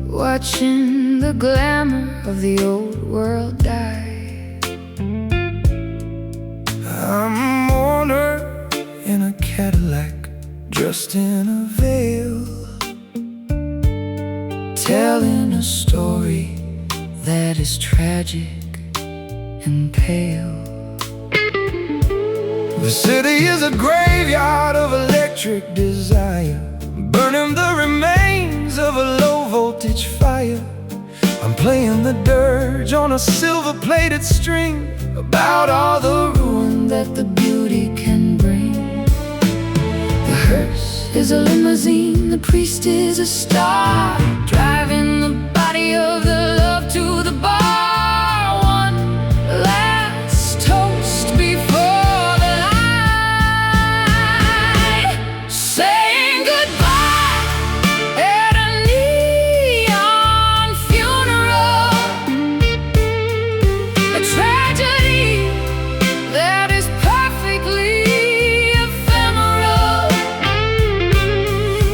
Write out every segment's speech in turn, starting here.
Watching the glamour of the old world die. I'm a mourner in a Cadillac, dressed in a veil, telling a story that is tragic and pale. The city is a graveyard of electric desire, burning the remains of a low-voltage fire. I'm playing the dirge on a silver-plated string, about all the ruin that the beauty can bring. The hearse is a limousine, the priest is a star, driving the body of the love to the bar. One last toast before the light, saying goodbye at a neon funeral. A tragedy that is perfectly ephemeral.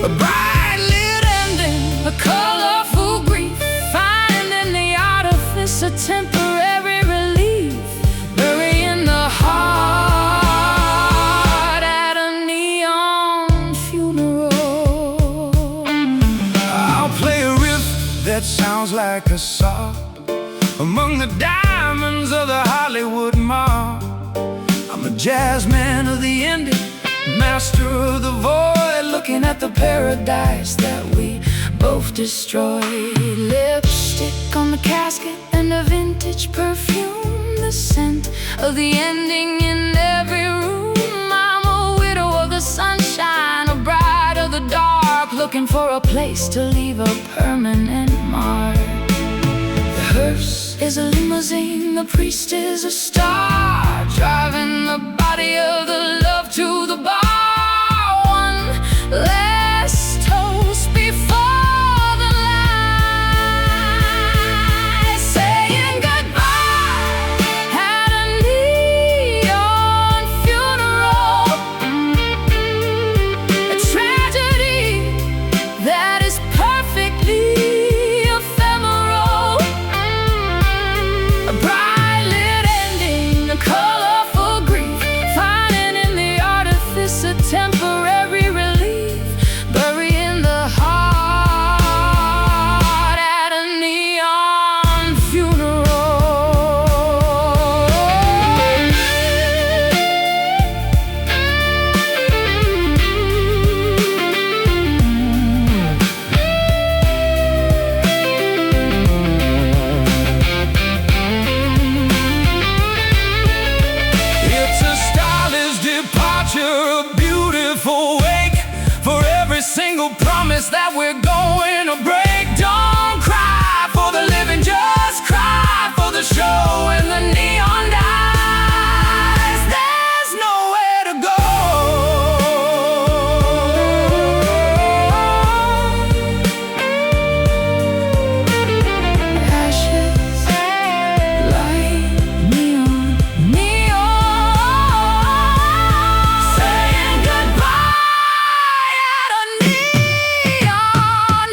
A bright lit ending, a colorful grief, finding the artifice a temporary relief, burying the heart at a neon funeral. I'll play a riff that sounds like a sob among the diamonds of the Hollywood mob. I'm a jazz man of the indie, master of the void, looking at the paradise that we both destroyed. Lipstick on the casket and a vintage perfume, the scent of the ending in every room. I'm a widow of the sunshine, a bride of the dark, looking for a place to leave a permanent mark. The hearse is a limousine, the priest is a star, driving the body of the love to the bar. One last toast before the light, saying goodbye at a neon funeral. A tragedy that is perfectly ephemeral. A bright lit ending, a colorful grief, finding in the artifice a temporary relief, burying the heart at a neon funeral. It's a stylish departure, a beautiful wake for every single promise that we're going to break. Don't cry for the living, just cry for the show when the neon dies. There's nowhere to go. Ashes like neon, neon, saying goodbye at a neon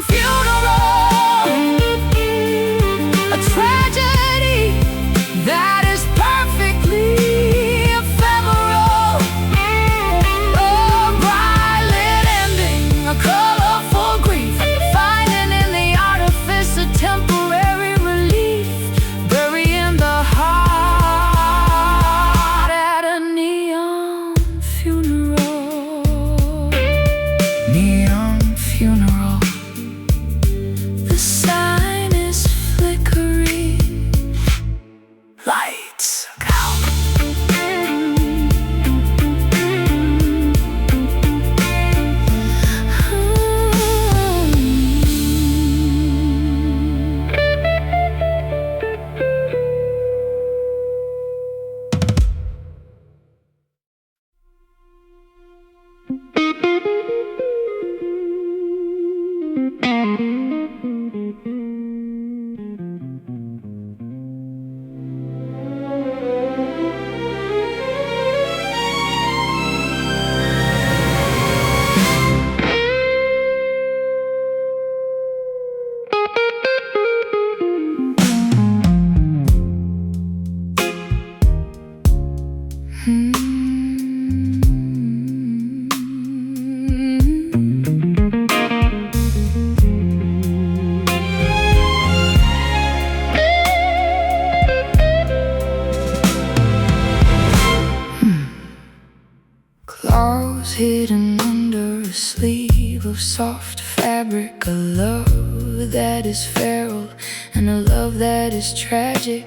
Claws hidden under a sleeve of soft fabric, a love that is feral and a love that is tragic.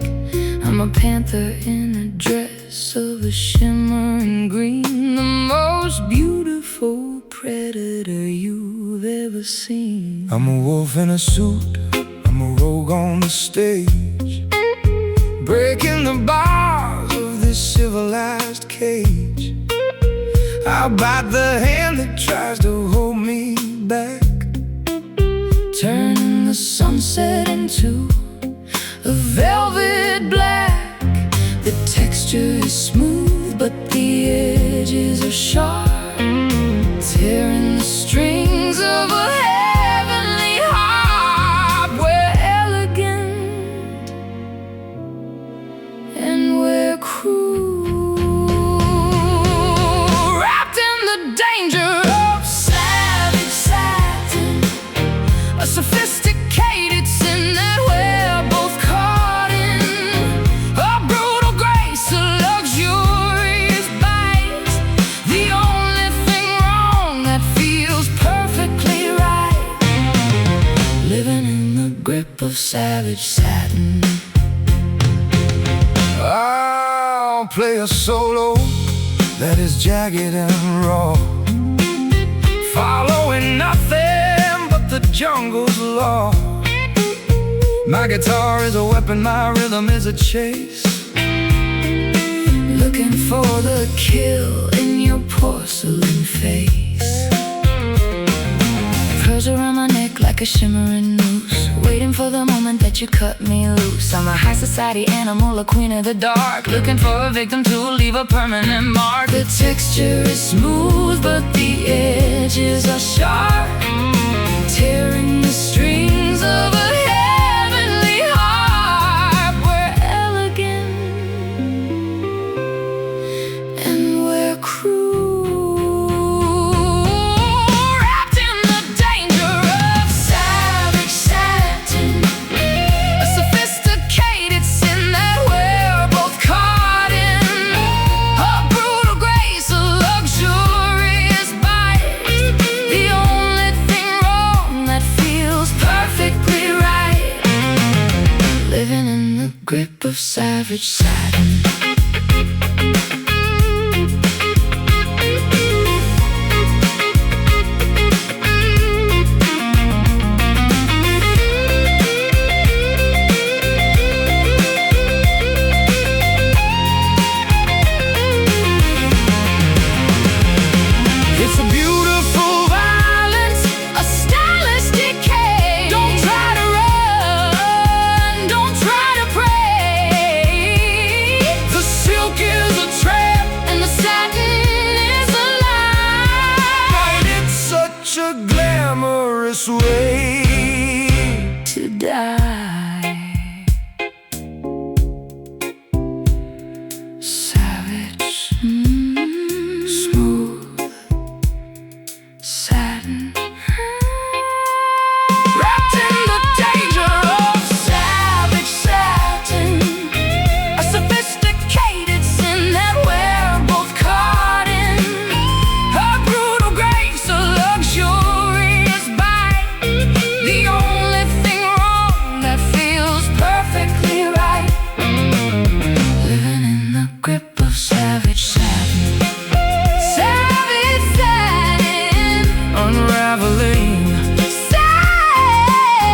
I'm a panther in a dress of a shimmering green, the most beautiful predator you've ever seen. I'm a wolf in a suit, I'm a rogue on the stage, breaking the bars of this civilized cage. I'll bite the hand that tries to hold me back, turning the sunset into a velvet black. The texture is smooth, but the edges are sharp, tearing the strings of a heavenly harp. We're elegant and we're cruel, wrapped in the danger of savage satin, a sophisticated sin that we're both caught in, a brutal grace, a luxurious bite, the only thing wrong that feels perfectly right, living in the grip of savage satin. I'll play a solo that is jagged and raw, following nothing but the jungle's law. My guitar is a weapon, my rhythm is a chase, looking for the kill in your porcelain face. Pearls around my neck like a shimmering noose, waiting for the moment that you cut me loose. I'm a high society animal, a queen of the dark, looking for a victim to leave a permanent mark. The texture is smooth, but the edges are sharp, tearing the strings of a heavenly harp. We're elegant and we're cruel, wrapped in the danger of savage satin, a sophisticated sin that we're both caught in, a brutal grace, a luxurious bite, the only thing wrong that feels perfectly right, living in the grip of savage satin. It's a beautiful violence, a stylish decay. Don't try to run, don't try to pray. The silk is a trap and the satin is a lie. And it's such a glamorous way to die. Savage, smooth satin, wrapped in the danger of savage satin, a sophisticated sin that we're both caught in, a brutal grace, a luxurious bite, the only thing wrong that feels perfectly right, living in the grip of savage satin. Savage satin, unraveling savage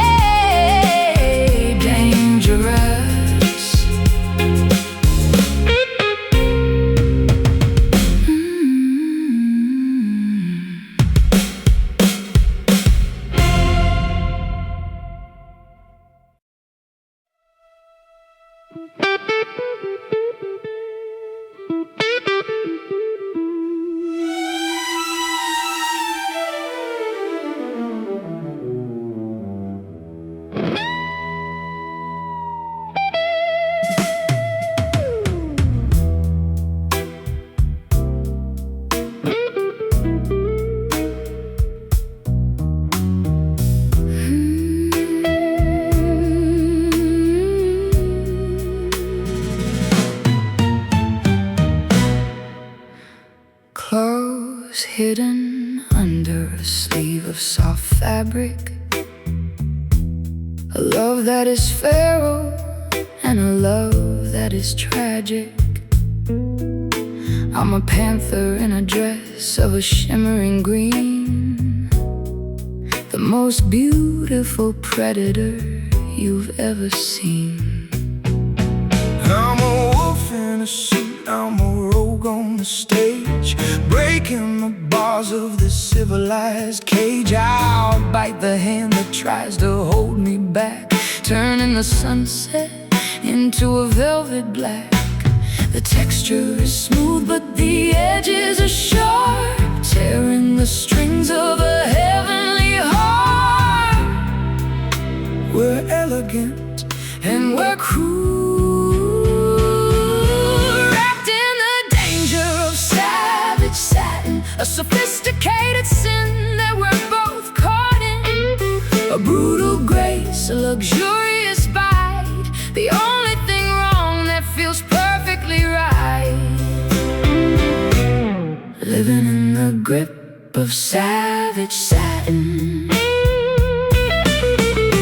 fabric, a love that is feral, and a love that is tragic. I'm a panther in a dress of a shimmering green, the most beautiful predator you've ever seen. I'm a wolf in a suit, I'm a rogue on the stage, breaking the bars of this civilized cage. I'll bite the hand that tries to hold me back, turning the sunset into a velvet black. The texture is smooth but the edges are sharp, tearing the strings of a heavenly heart. We're elegant and we're cruel, wrapped in the danger of savage satin, a sophisticated sin that we're both caught in. A brutal grace, a luxurious bite, the only thing wrong that feels perfectly right. Living in the grip of savage satin.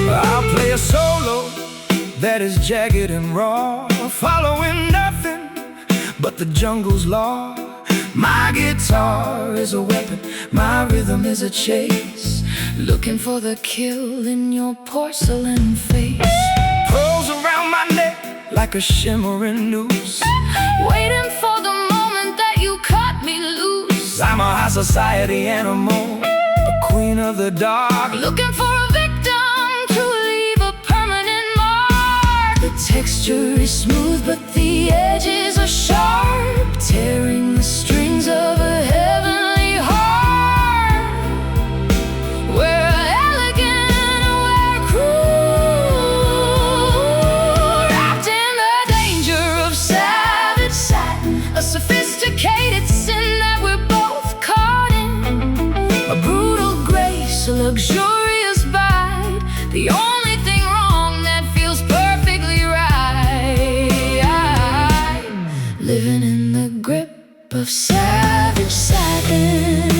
I'll play a solo that is jagged and raw, following nothing but the jungle's law. My guitar is a weapon, my rhythm is a chase, looking for the kill in your porcelain face. Pearls around my neck like a shimmering noose, waiting for the moment that you cut me loose. I'm a high society animal, a queen of the dark, looking for a victim to leave a permanent mark. The texture is smooth but the edges are sharp, tearing the strings of a heavenly heart. We're elegant and we're cruel, wrapped in the danger of savage satin, a sophisticated sin that we're both caught in. A brutal grace, a luxurious bite, the only thing wrong that feels perfectly right. Living in the grip of savage satin.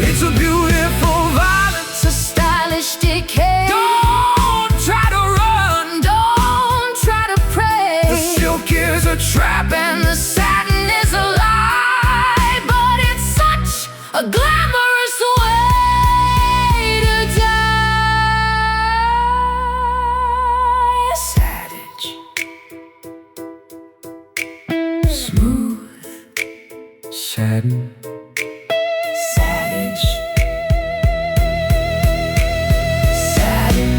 It's a beautiful violence, a stylish decay. Don't try to run, don't try to pray. The silk is a trap and the satin is a lie, but it's such a glamorous way to die. Savage, smooth, satin. Savage, satin,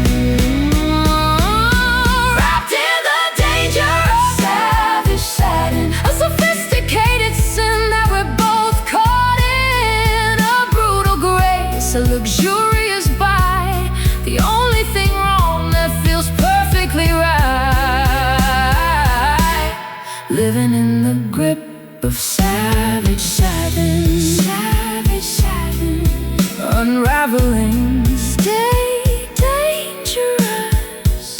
wrapped in the danger of savage satin, a sophisticated sin that we're both caught in. A brutal grace, a luxurious bite, the only thing wrong that feels perfectly right. Living in the grip of savage satin. Unraveling, stay dangerous.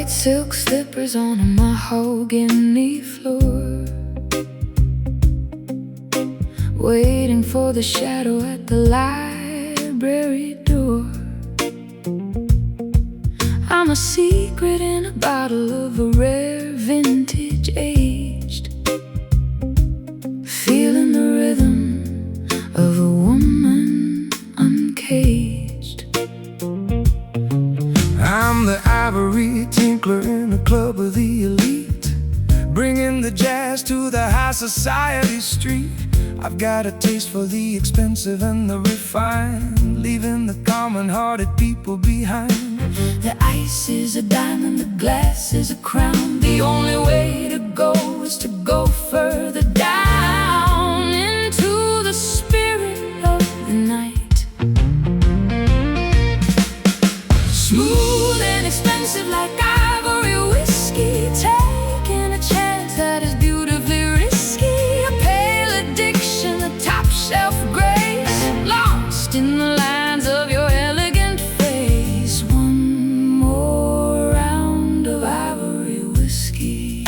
Silk slippers on a mahogany floor, waiting for the shadow at the library door. I'm a secret in a bottle of a rare vintage aged, feeling the rhythm of a woman uncaged. I'm the ivory tinkler in a club of the elite, bringing the jazz to the high society street. I've got a taste for the expensive and the refined, leaving the common-hearted people behind. The ice is a diamond, the glass is a crown. The only way to go is to go further down into the spirit of the night. Smooth and expensive like ivory whiskey, taking a chance that is beautifully risky. A pale addiction, a top shelf grace, lost in the lines of your elegant face. One more round of ivory whiskey.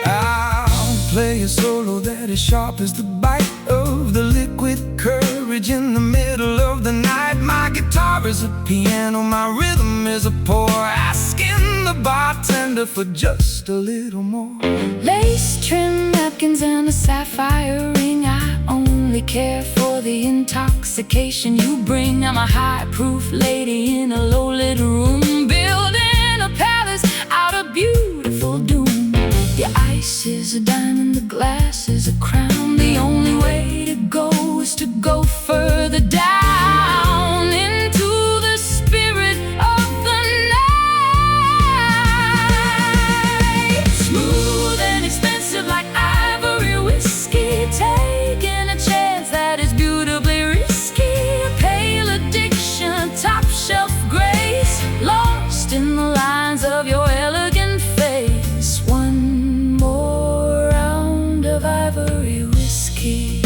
I'll play a solo that is sharp as the bite of the liquid courage in the middle of the night. My guitar is a piano, my rhythm is a pour, asking the bartender for just a little more. Lace trim napkins and a sapphire ring, I only care for the intoxication you bring. I'm a high-proof lady in a low-lit room, building a palace out of beautiful doom. The ice is a diamond, the glass is a crown. The only way to go is to go further down into the spirit of the night. Smooth and expensive like ivory whiskey, taking a chance that is beautifully risky. A pale addiction, top shelf grace, lost in the lines of your elegant face. One more round of ivory whiskey.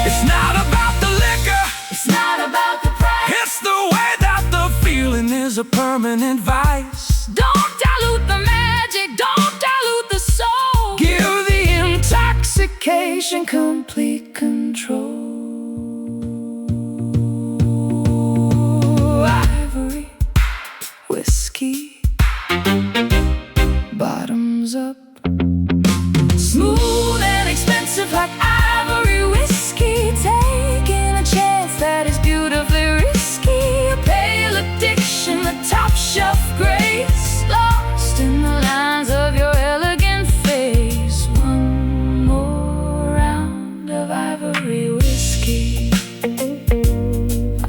It's not about the liquor, it's not about the price, it's the way that the feeling is a permanent vice. Don't dilute the magic, don't dilute the soul. Give the intoxication complete control. Ivory whiskey, bottoms up. Smooth and expensive like ivory whiskey, taking a chance that is beautifully risky. A pale addiction, a top shelf grace, lost in the lines of your elegant face. One more round of ivory whiskey.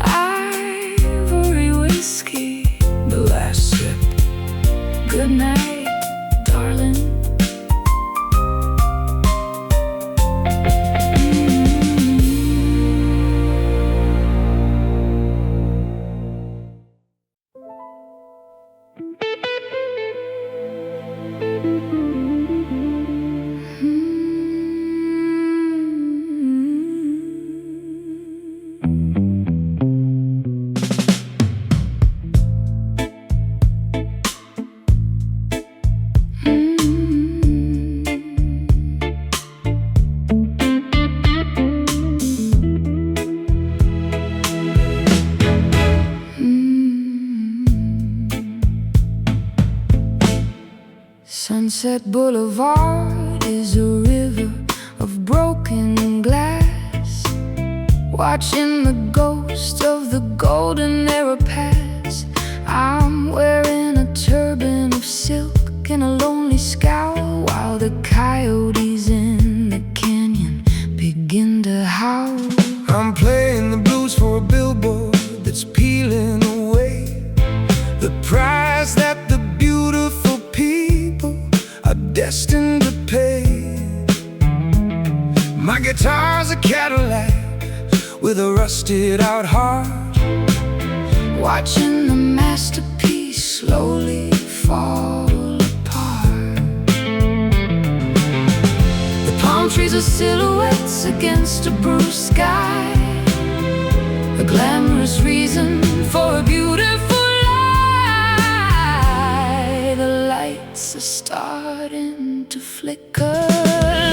Ivory whiskey, the last sip. Good night, darling. Sunset Boulevard is a river of broken glass, watching the ghost of the golden era pass. I'm wearing a turban of silk and a lonely scowl, while the coyotes in the canyon begin to howl. I'm playing the blues for a billboard that's peeling away, the price that the beautiful people are destined to pay. My guitar's a Cadillac with a rusted out heart, watching the masterpiece slowly fall apart. The palm trees are silhouettes against a bruised sky, a glamorous reason for a beautiful lie. The lights are starting to flicker,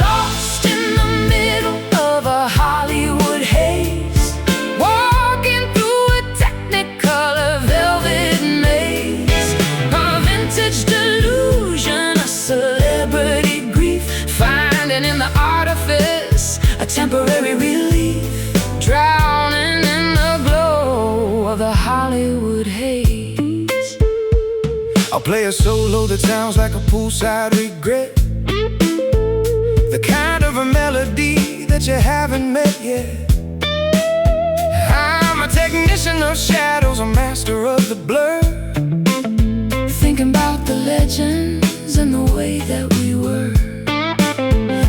lost in the middle of a Hollywood haze, walking through a technicolor velvet maze, a vintage delusion, a celebrity grief, finding in the artifice a temporary relief, drowning in the glow of the Hollywood haze. I'll play a solo that sounds like a poolside regret, the kind of a melody that you haven't met yet. I'm a technician of shadows, a master of the blur, thinking about the legends and the way that we were.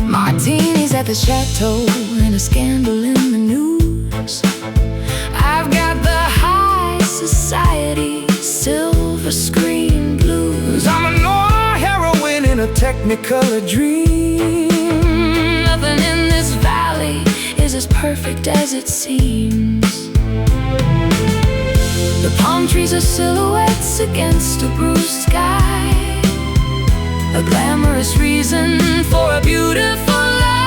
Martinis at the chateau and a scandal in the news. I've got the high society silver screen blues. I'm a Noir heroine in a technicolor dream. Nothing in this valley is as perfect as it seems. The palm trees are silhouettes against a bruised sky, a glamorous reason for a beautiful lie.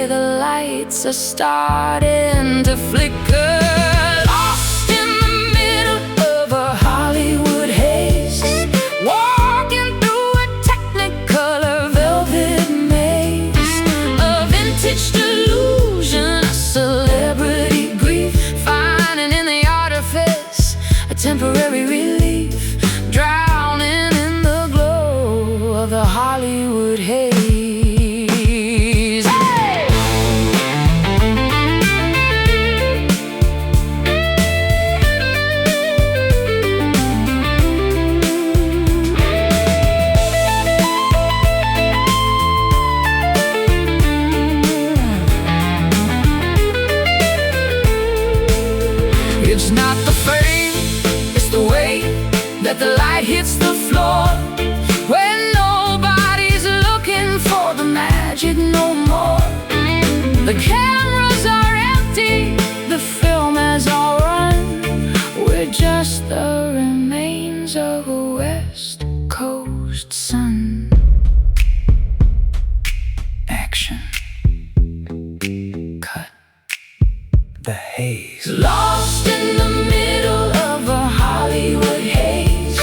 The lights are starting to flicker, lost in the middle of a Hollywood haze, walking through a technicolor velvet maze, a vintage delusion, a celebrity grief, finding in the artifice a temporary relief, drowning in the glow of the Hollywood haze. Hey! It's not the fame, it's the way that the light hits the floor, when nobody's looking for the magic no more. The cameras are empty, the film has all run. We're just the remains of a West Coast sun. Action. Cut. The haze. Lost in the middle of a Hollywood haze,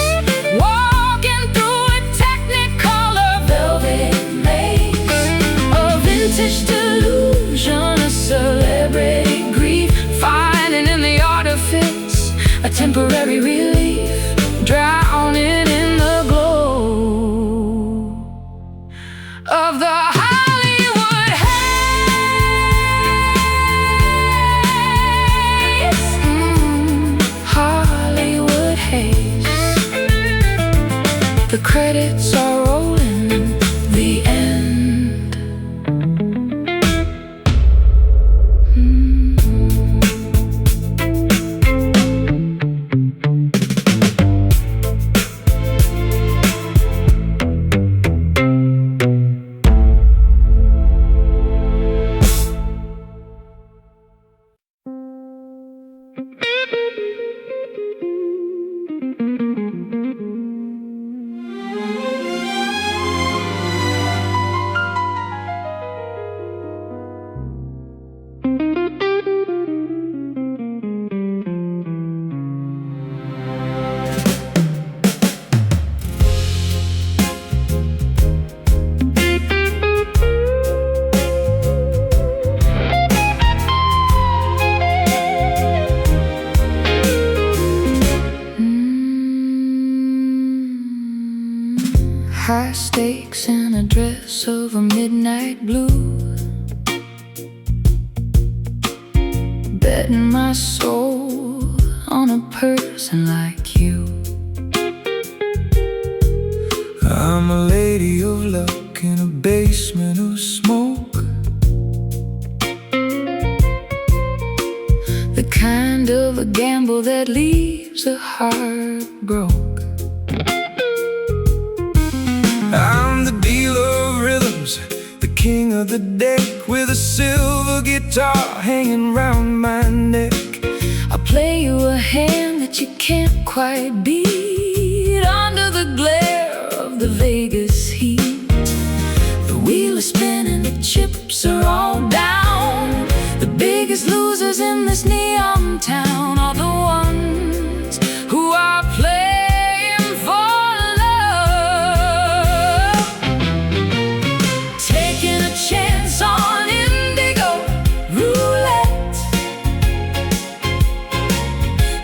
walking through a technicolor velvet maze, a vintage delusion, a celebrity grief, finding in the artifice a temporary relief, drowning in the glow of the Hollywood haze. Hollywood haze. The credits are rolling, the end. High stakes in a dress of a midnight blue, betting my soul on a person like you. I'm a lady of luck in a basement of smoke, a gamble that leaves a heart broke. I'm the dealer of rhythms, the king of the deck, with a silver guitar hanging round my neck. I'll play you a hand that you can't quite beat under the glare of the Vegas heat. The wheel is spinning, the chips are all down. The biggest losers in this neon town are the ones who are playing for love, taking a chance on indigo roulette,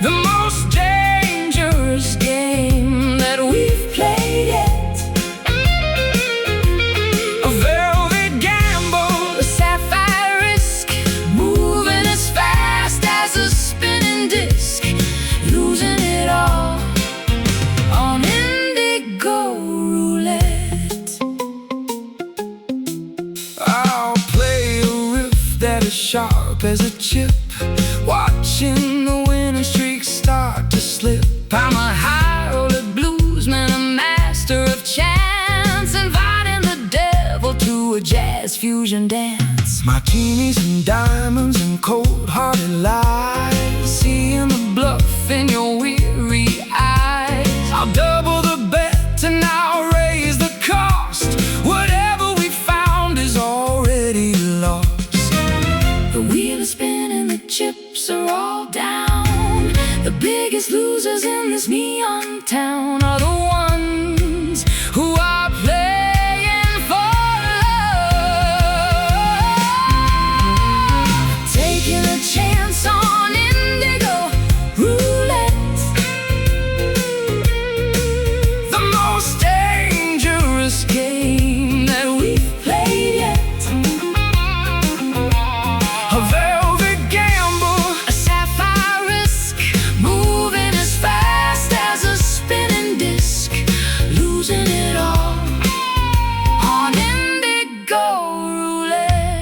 the most dangerous game that we've played yet. A velvet gamble, a sapphire risk, moving as fast as a spinning disc, losing it all on indigo roulette. I'll play a riff that is sharp as a chip, watching the winning streak start to slip. I'm a high-roller bluesman, a master of chance, inviting the devil to a jazz fusion dance. Martinis and diamonds and cold-hearted lies, Seeing the bluff in your weary eyes. I'll double the bet and I'll raise the cost. Whatever we found is already lost. The wheel is spinning, the chips are all down. The biggest losers in this neon town are the ones who are playing for love, taking a chance on indigo roulette, The most dangerous game that we've played yet. a velvet gamble, A sapphire risk, moving as fast as a spinning disc, losing it all on indigo roulette.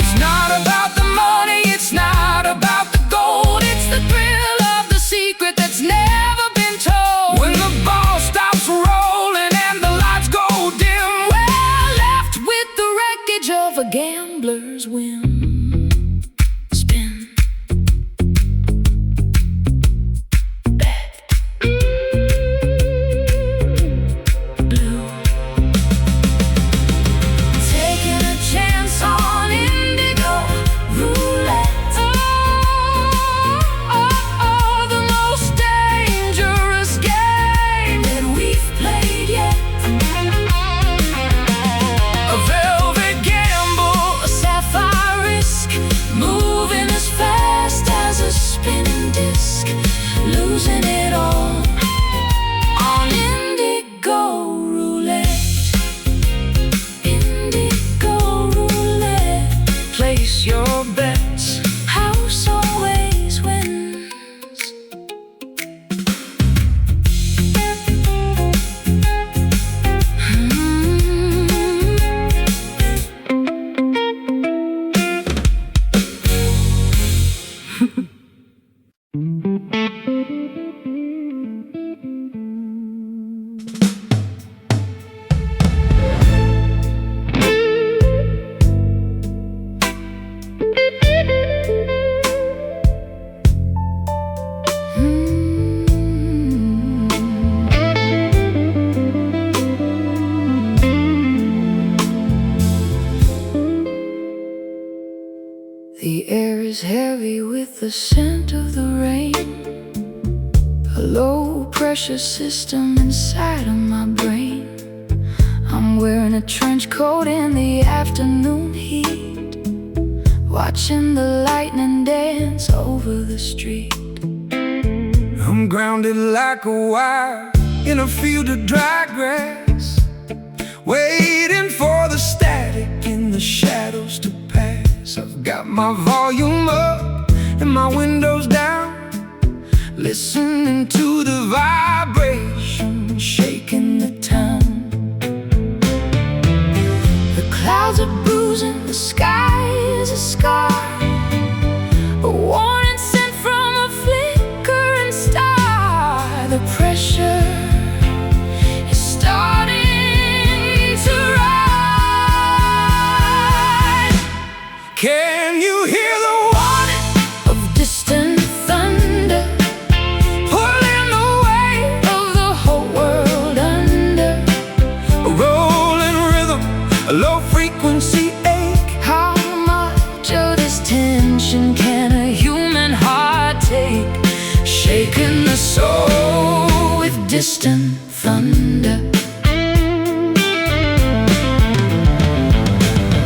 It's not about the money, it's not about the gold. It's the thrill of the secret that's never been told. When the ball stops rolling and the lights go dim, We're left with the wreckage of a gambler's whim. Spin, bet, blue, taking a chance on indigo roulette. The most dangerous game that we've played yet. a velvet gamble, A sapphire risk, moving as fast as a spinning disc, losing it all on indigo roulette. Indigo roulette, place your bets. house always wins. The air is heavy with the scent of the rain, a low pressure system inside of my brain. I'm wearing a trench coat in the afternoon heat, watching the lightning dance over the street. I'm grounded like a wire in a field of dry grass, waiting for the static in the shadows to pass. I've Got my volume up and my windows down, listening to the vibration shaking the town. The clouds are bruising, the sky is a scar, a warning sent from a flickering star. The pressure is starting to rise. Can you hear the warning of distant thunder, pulling the weight of the whole world under? A rolling rhythm, a low frequency ache. How much of this tension can a human heart take? Shaking the soul with distant thunder.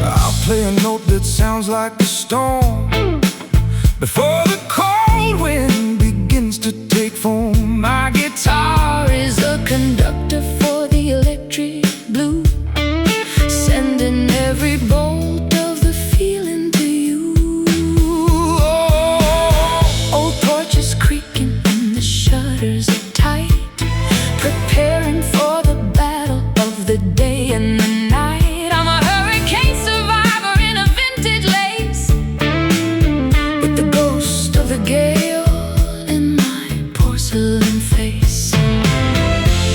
I'll play a note that sounds like a storm before the cold wind begins to take form. My guitar is a conductor for the electric blue, sending every bolt of the feeling to you. Oh, old porches creaking and the shutters are tight, preparing for the battle of the day and the night. I'm a hurricane survivor in a vintage lace, with the ghost of the gale in my porcelain face.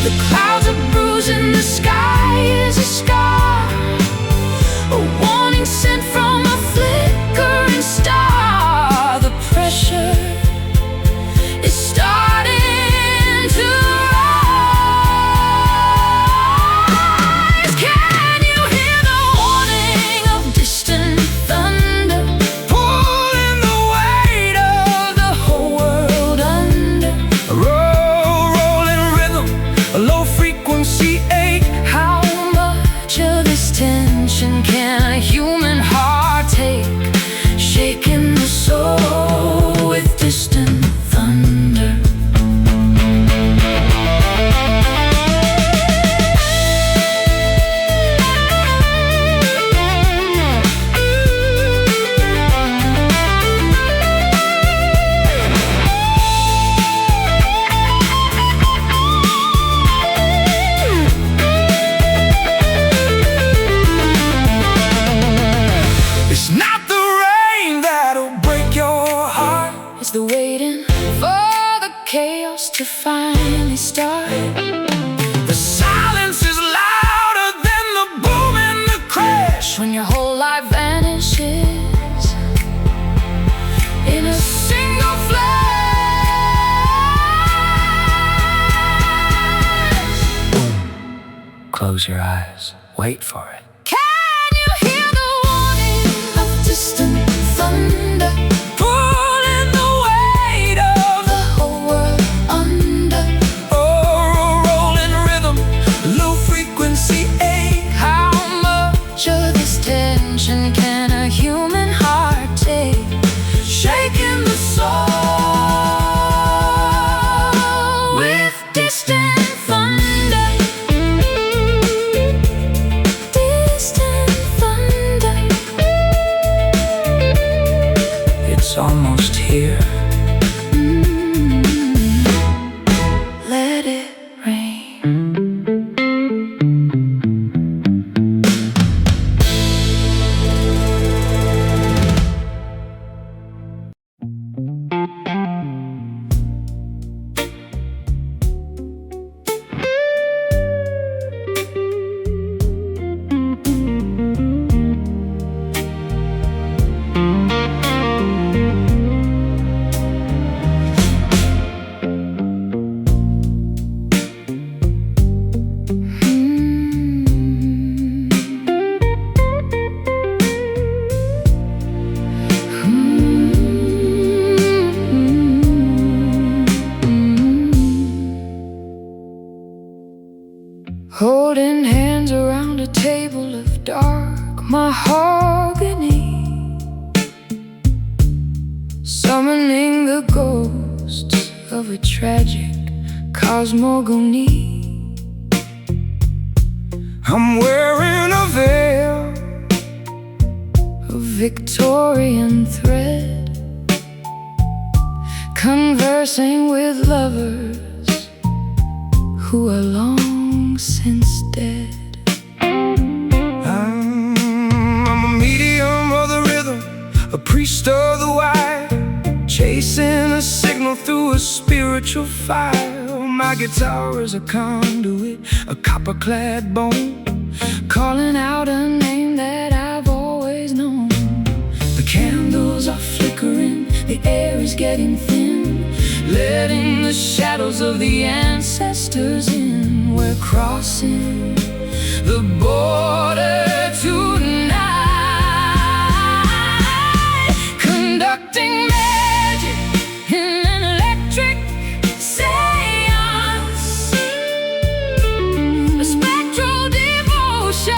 The clouds are bruising, the sky is a scar, a warning sent from a flickering star. The pressure is starting to rise. Can you hear the warning of distant thunder, pulling the weight of the whole world under? A rolling rhythm, a low frequency ache. How much of this tension can a human heart take? Shaking the soul with distant thunder. It's not the rain that'll break your heart, it's the waiting for the chaos to finally start. The silence is louder than the boom and the crash, when your whole life vanishes in a single flash. Close your eyes, wait for it. Can you hear the warning of distant thunder, pulling the weight of the whole world under? Oh, a rolling rhythm, low frequency ache. How much of this tension can a human heart take? Shaking the soul with distant thunder. Distant thunder. It's almost here. Let it rain. Holding hands around a table of dark mahogany, summoning the ghosts of a tragic cosmogony. I'm wearing a veil Victorian thread, conversing with lovers who are long since dead. I'm a medium of the rhythm, a priest of the wire, chasing a signal through a spiritual fire. My guitar is a conduit, a copper-clad bone, calling out a name that I've always known. The candles are flickering, the air is getting thin, letting the shadows of the ancestors in. We're crossing the border tonight, conducting magic in an electric seance, a spectral devotion,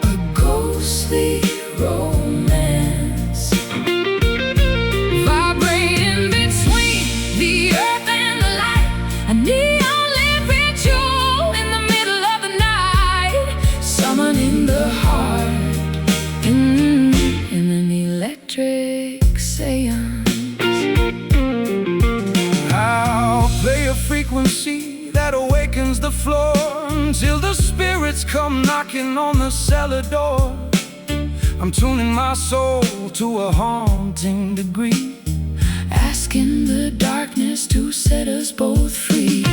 a ghostly romance, vibrating between the earth and the light, a neon-lit ritual in the middle of the night, summoning the heart in an electric seance. I'll play a frequency that awakens the floor until the spirits come knocking on the cellar door. I'm tuning my soul to a haunting degree, asking the darkness to set us both free.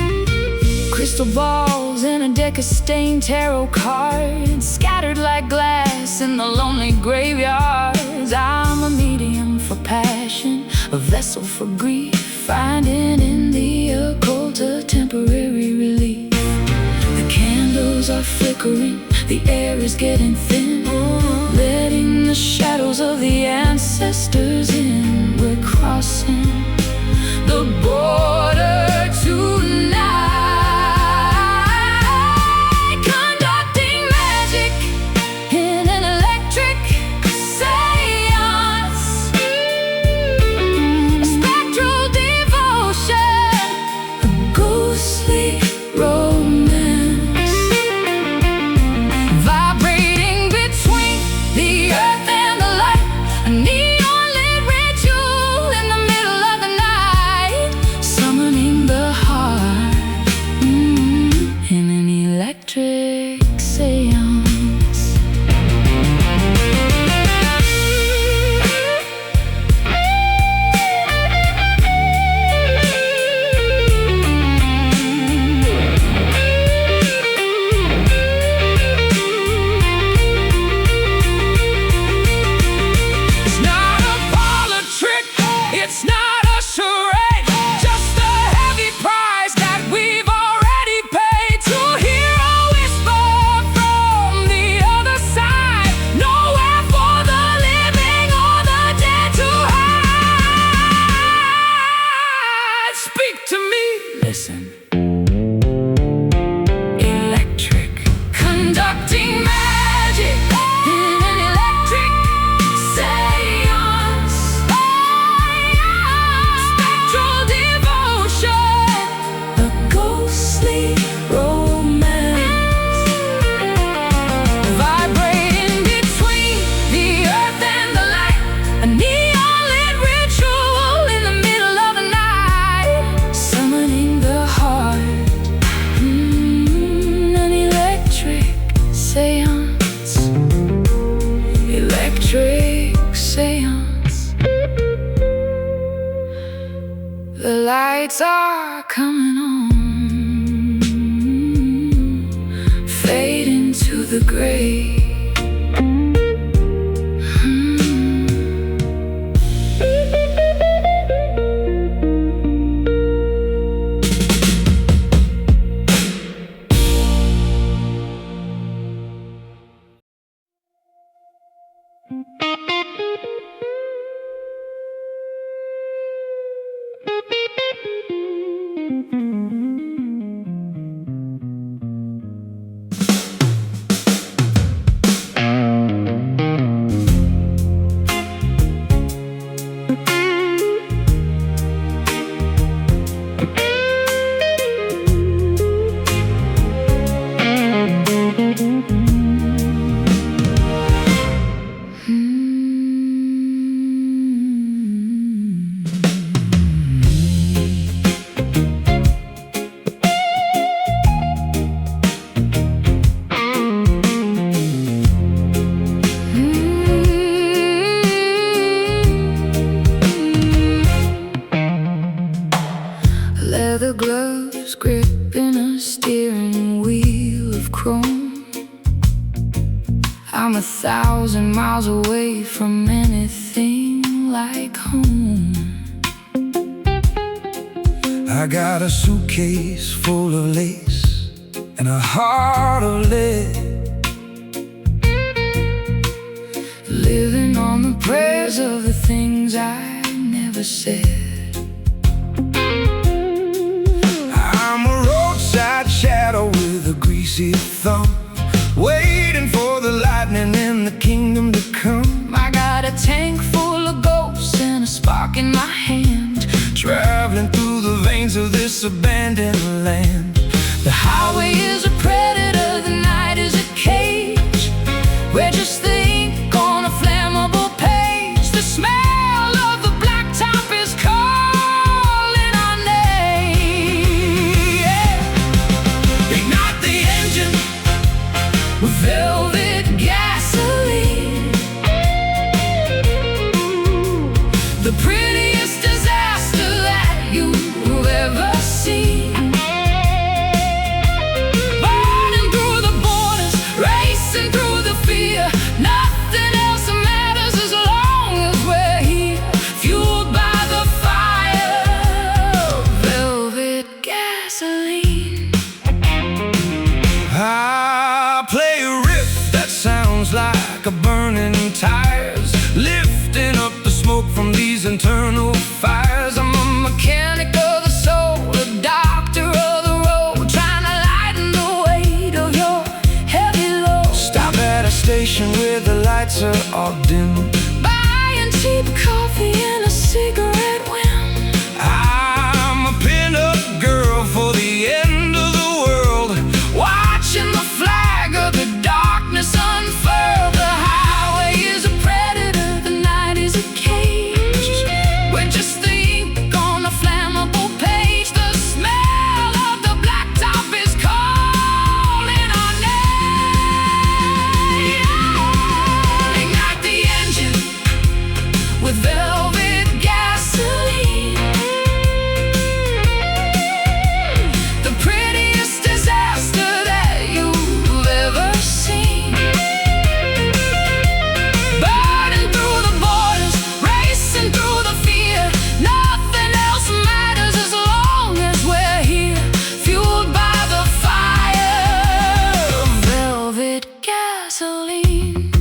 Crystal balls and a deck of stained tarot cards, scattered like glass in the lonely graveyards. I'm a medium for passion, a vessel for grief, finding in the occult a temporary relief. The candles are flickering, the air is getting thin, letting the shadows of the ancestors in. We're crossing the border tonight, conducting magic in an electric seance, a spectral devotion, a ghostly romance, vibrating between the earth and the light, a neon-lit ritual in the middle of the night, summoning the heart in an electric seance. It's not a parlor trick, it's not a charade, just a heavy price that we've already paid to hear a whisper from the other side. Nowhere for the living or the dead to hide. Speak to me, listen. Electric, conducting magic in an electric seance, spectral devotion, a ghostly romance, vibrating between the earth and the light, a neon-lit ritual in the middle of the night, summoning the heart, an electric seance, electric seance. The lights are coming on, fade into the gray. I'm 1,000 miles away from anything like home. I got a suitcase full of lace and a heart of lead, living on the prayers of the things I never said. I'm a roadside shadow with a greasy thumb, waiting for the lightning in the kingdom to come. I got a tank full of ghosts and a spark in my hand, traveling through the veins of this abandoned land. The highway is a predator, the night is a cage. We're just the ink on a flammable page. The smell of the blacktop is calling our name. Yeah. Ignite the engine With velvet gasoline, the prettiest disaster that you've ever seen. Burning through the borders, racing through the fear. Nothing else matters as long as we're here, fueled by the fire. Velvet gasoline. I play a riff that sounds like a burning tires, lifting up the smoke from these internal fires. I'm a mechanic of the soul, a doctor of the road, trying to lighten the weight of your heavy load. Stop at a station where the lights are all dim, Buying cheap coffee and a cigarette when I'm a pin-up girl for the end of the world, watching the flag of the darkness unfurl. The highway is a predator, the night is a cage. We're just the ink on a flammable page. The smell of the blacktop is calling our name. Ignite the engine with velvet gasoline, the prettiest disaster that you've ever seen. Burning through the borders, racing through the fear. Nothing else matters as long as we're here, fueled by the fire of velvet gasoline.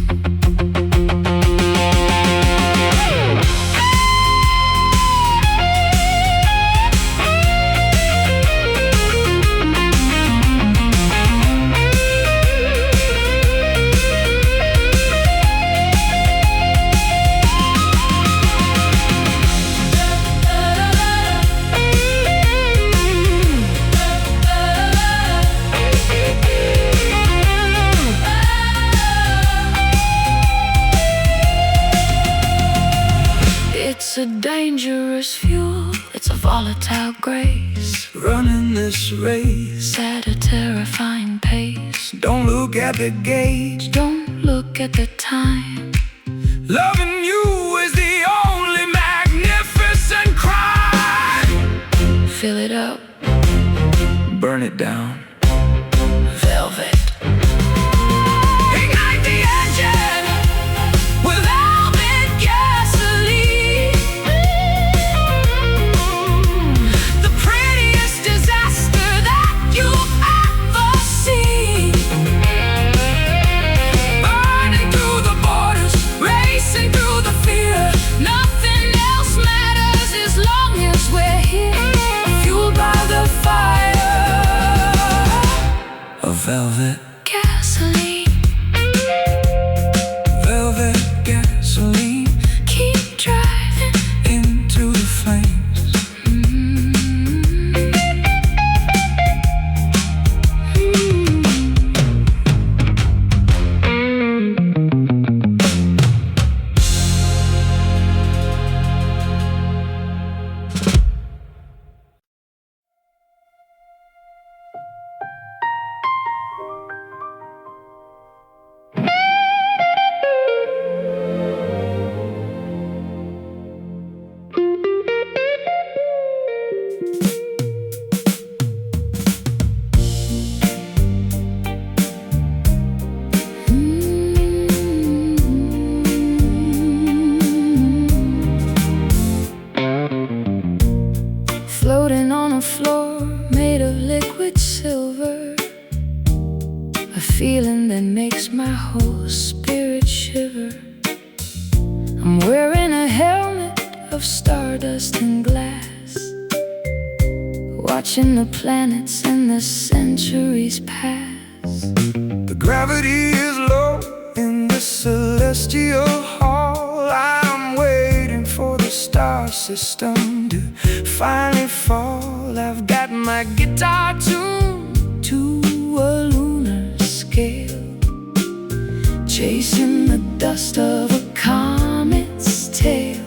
It's a dangerous fuel, it's a volatile grace, running this race. at a terrifying pace. Don't look at the gauge, Don't look at the time. loving you is the only magnificent crime. Fill it up, Burn it down. velvet. Ignite the engine with velvet gasoline, the prettiest disaster that you've ever seen. Burning through the borders, racing through the fear. Nothing else matters as long as we're here, fueled by the fire. spirit shiver. I'm wearing a helmet of stardust and glass, watching the planets and the centuries pass. The gravity is low in the celestial hall. I'm waiting for the star system to finally fall. I've got my guitar tuned to a lunar scale, chasing the dust of a comet's tail.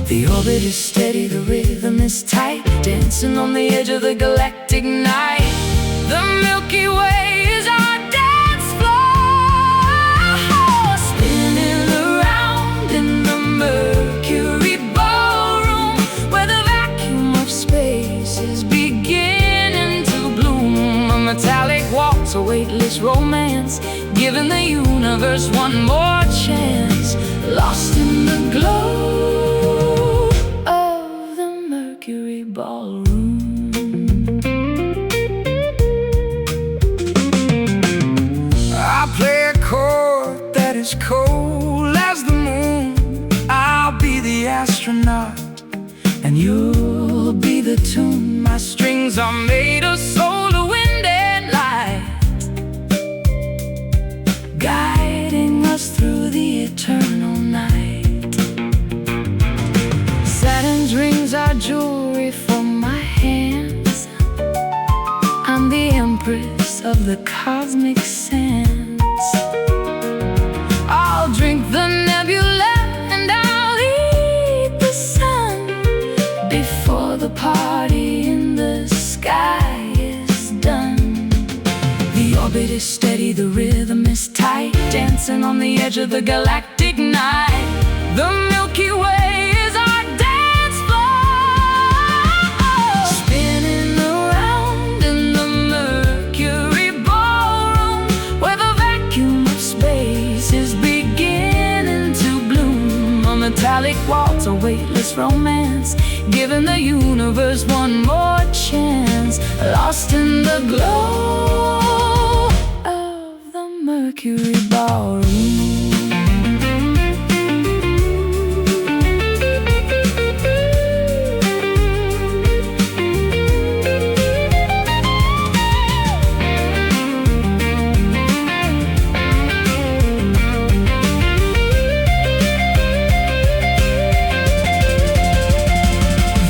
The orbit is steady, the rhythm is tight, dancing on the edge of the galactic night. The Milky Way is our dance floor, spinning around in the Mercury ballroom, where the vacuum of space is beginning to bloom. A metallic waltz, a weightless romance, giving the universe one more chance. Lost in the glow of the Mercury ballroom. I play a chord that is cold as the moon. I'll be the astronaut and you'll be the tune. My strings are made of solar wind and light, guiding us through the eternal night. Saturn's rings are jewelry for my hands. I'm the empress of the cosmic sands. I'll drink the nebula and I'll eat the sun before the party in the sky is done. The orbit is steady, the rhythm is tight, dancing on the edge of the galactic night. The Milky Way is our dance floor, spinning around in the Mercury ballroom, where the vacuum of space is beginning to bloom. A metallic waltz, a weightless romance, giving the universe one more chance. Lost in the glow of the Mercury ballroom.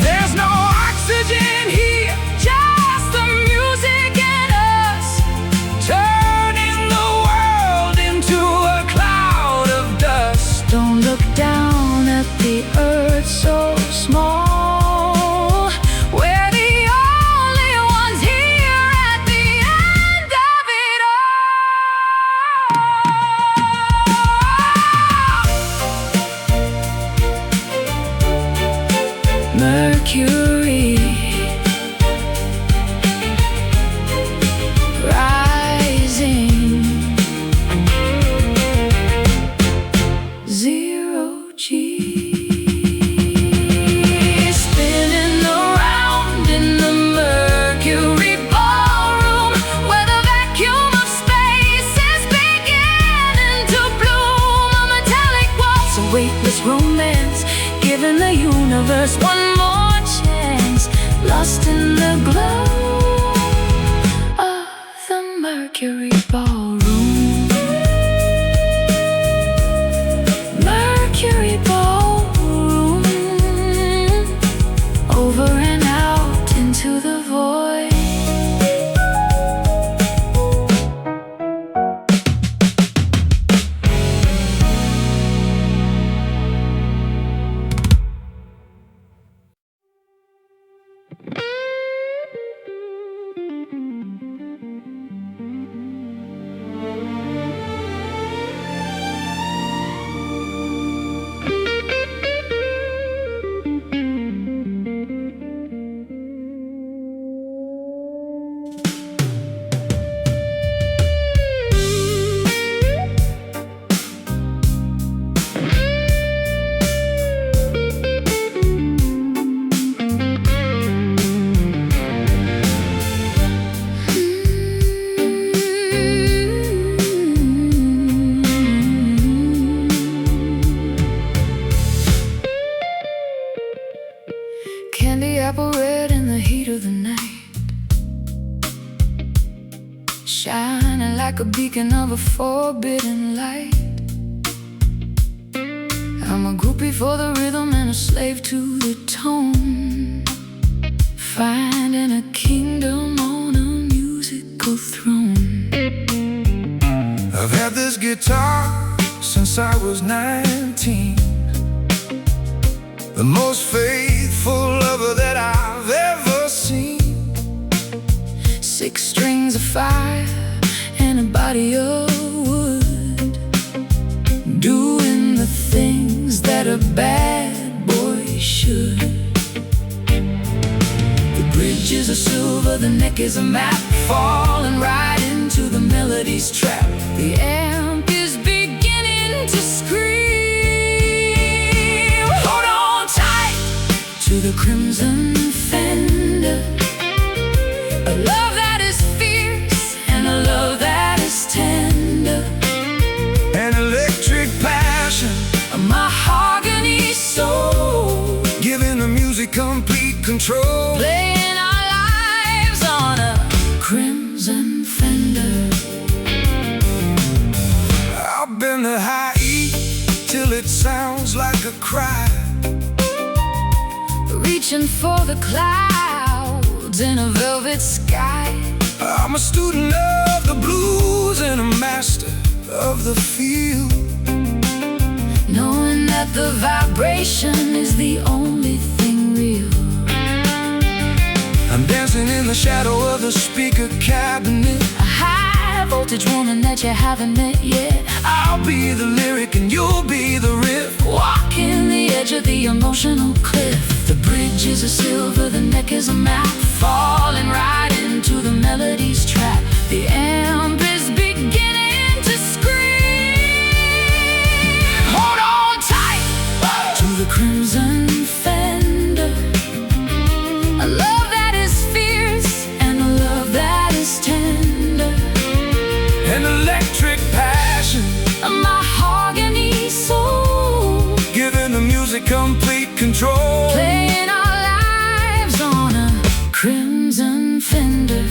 There's no oxygen here, just the music in us, turning the world into a cloud of dust. Don't look down at the earth so small. We're the only ones here at the end of it all. Mercury rising, zero G, spinning around in the Mercury ballroom, where the vacuum of space is beginning to bloom. A metallic waltz, a weightless romance, giving the universe one more chance. Lost in the glow of the Mercury ballroom. Mercury ballroom, over and out into the void. beacon of a forbidden light. I'm a groupie for the rhythm and a slave to the tone, finding a kingdom on a musical throne. I've had this guitar since I was 19, the most faithful lover that I've ever seen. 6 strings of fire and a body of wood, doing the things that a bad boy should. The bridges are silver, the neck is a map, falling right into the melody's trap. The amp is beginning to scream. Hold on tight to the crimson fender, a love that is fierce and a love that is tender, An electric passion, a mahogany soul, giving the music complete control. playing our lives on a crimson fender. I've been to high E till it sounds like a cry, Reaching for the clouds in a velvet sky. I'm a student of the blues and a master of the feel, Knowing that the vibration is the only thing real. I'm dancing in the shadow of the speaker cabinet. A high voltage woman that you haven't met yet. I'll be the lyric and you'll be the riff, Walking the edge of the emotional cliff. The bridges are silver, the neck is a map, falling right into the melody's trap. The amp is beginning to scream. Hold on tight to the crimson fender, a love that is fierce and a love that is tender, an electric passion, a mahogany soul, giving the music complete control. playing our lives on a crimson fender.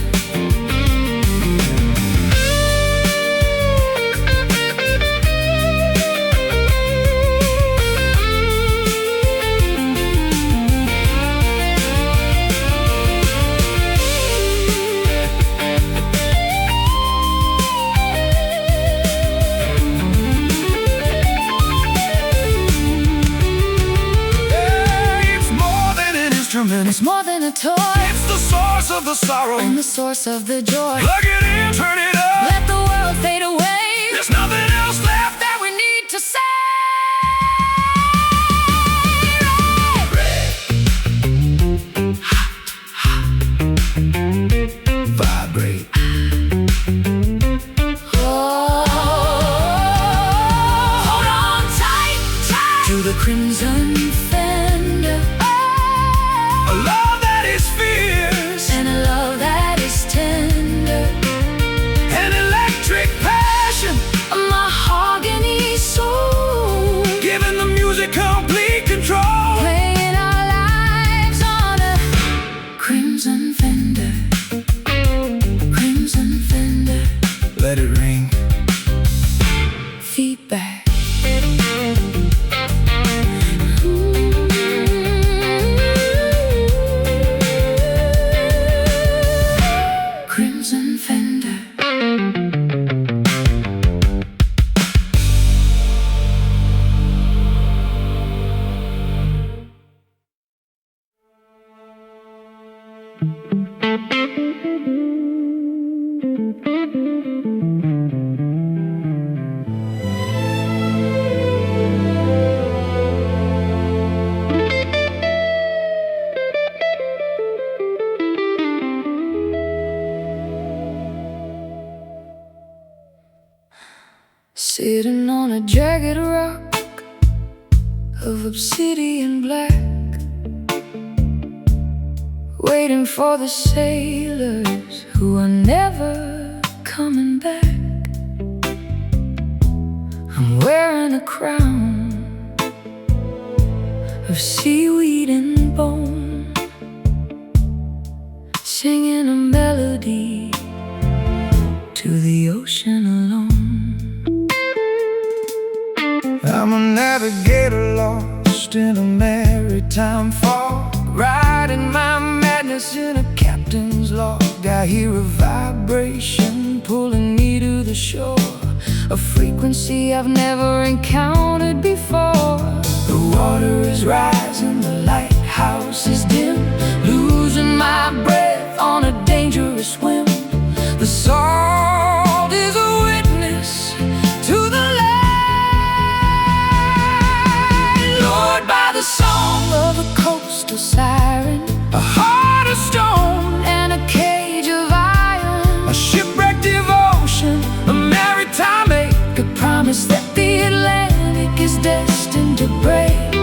It's more than a toy, It's the source of the sorrow, and the source of the joy. plug it in, turn it up. Let the world fade away. There's nothing else left That we need to say. vibrate. Oh, hold on tight, tight to the crimson fender. A love that is fierce, And a love that is tender, an electric passion, a mahogany soul, giving the music complete control. playing our lives on a crimson fender. Crimson fender. Let it ring. Feedback. Crimson fender. Sitting on a jagged rock of obsidian black, waiting for the sailors who are never coming back. I'm wearing a crown of seaweed and bone, singing a melody to the ocean alone. I'm a navigator lost in a maritime fog, riding my madness in a captain's log. I hear a vibration pulling me to the shore, a frequency I've never encountered before. The water is rising, the lighthouse is dim, losing my breath on a dangerous whim. The salt is a witness to the light, lured by the song of a coastal siren, a heart of stone and a cage of iron, a shipwrecked devotion, a maritime ache, a promise that the Atlantic is destined to break,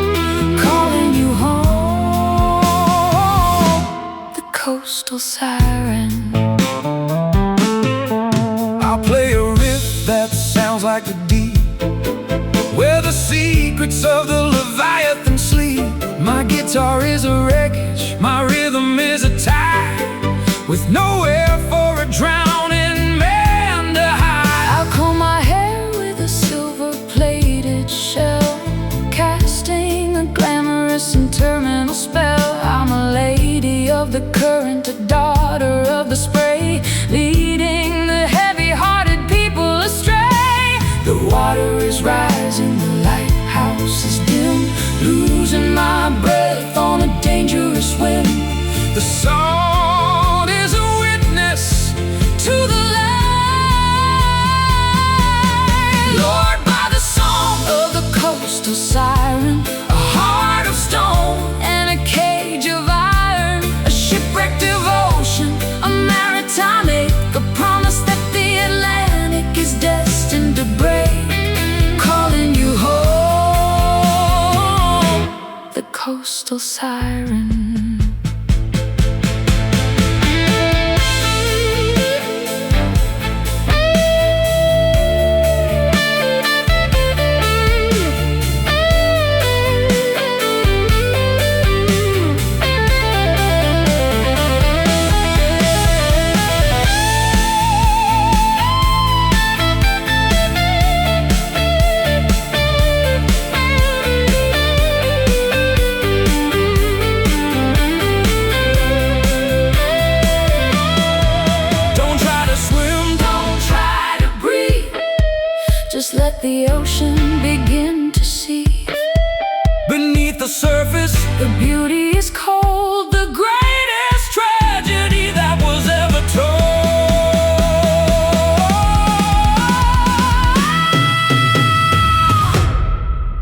calling you home, the coastal siren. I'll play a riff that sounds like the deep, where the secrets of the Leviathan sleep. My guitar is a wreckage, my rhythm is a tide, with nowhere for a drowning man to hide. I'll comb my hair with a silver-plated shell, casting a glamorous and terminal spell. I'm a lady of the current, a daughter of the spray, leading the heavy-hearted people astray. The water is rising, the lighthouse is dim, losing my breath on a dangerous whim. The salt is a witness to the light, lured by the song of the coastal siren, a heart of stone and a cage of iron, a shipwrecked devotion, a maritime ache, a promise that the Atlantic is destined to break, calling you home, the coastal siren. Just let the ocean begin to see. Beneath the surface, the beauty is cold, the greatest tragedy that was ever told.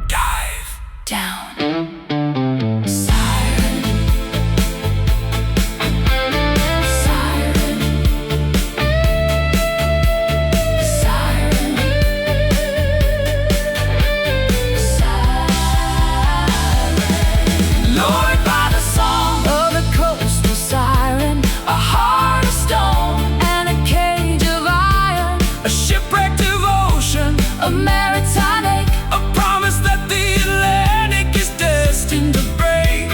Dive down. Siren. Siren. Siren. Lured by the song of the coastal siren, a heart of stone and a cage of iron, a shipwrecked devotion, a maritime ache, a promise that the Atlantic is destined to break,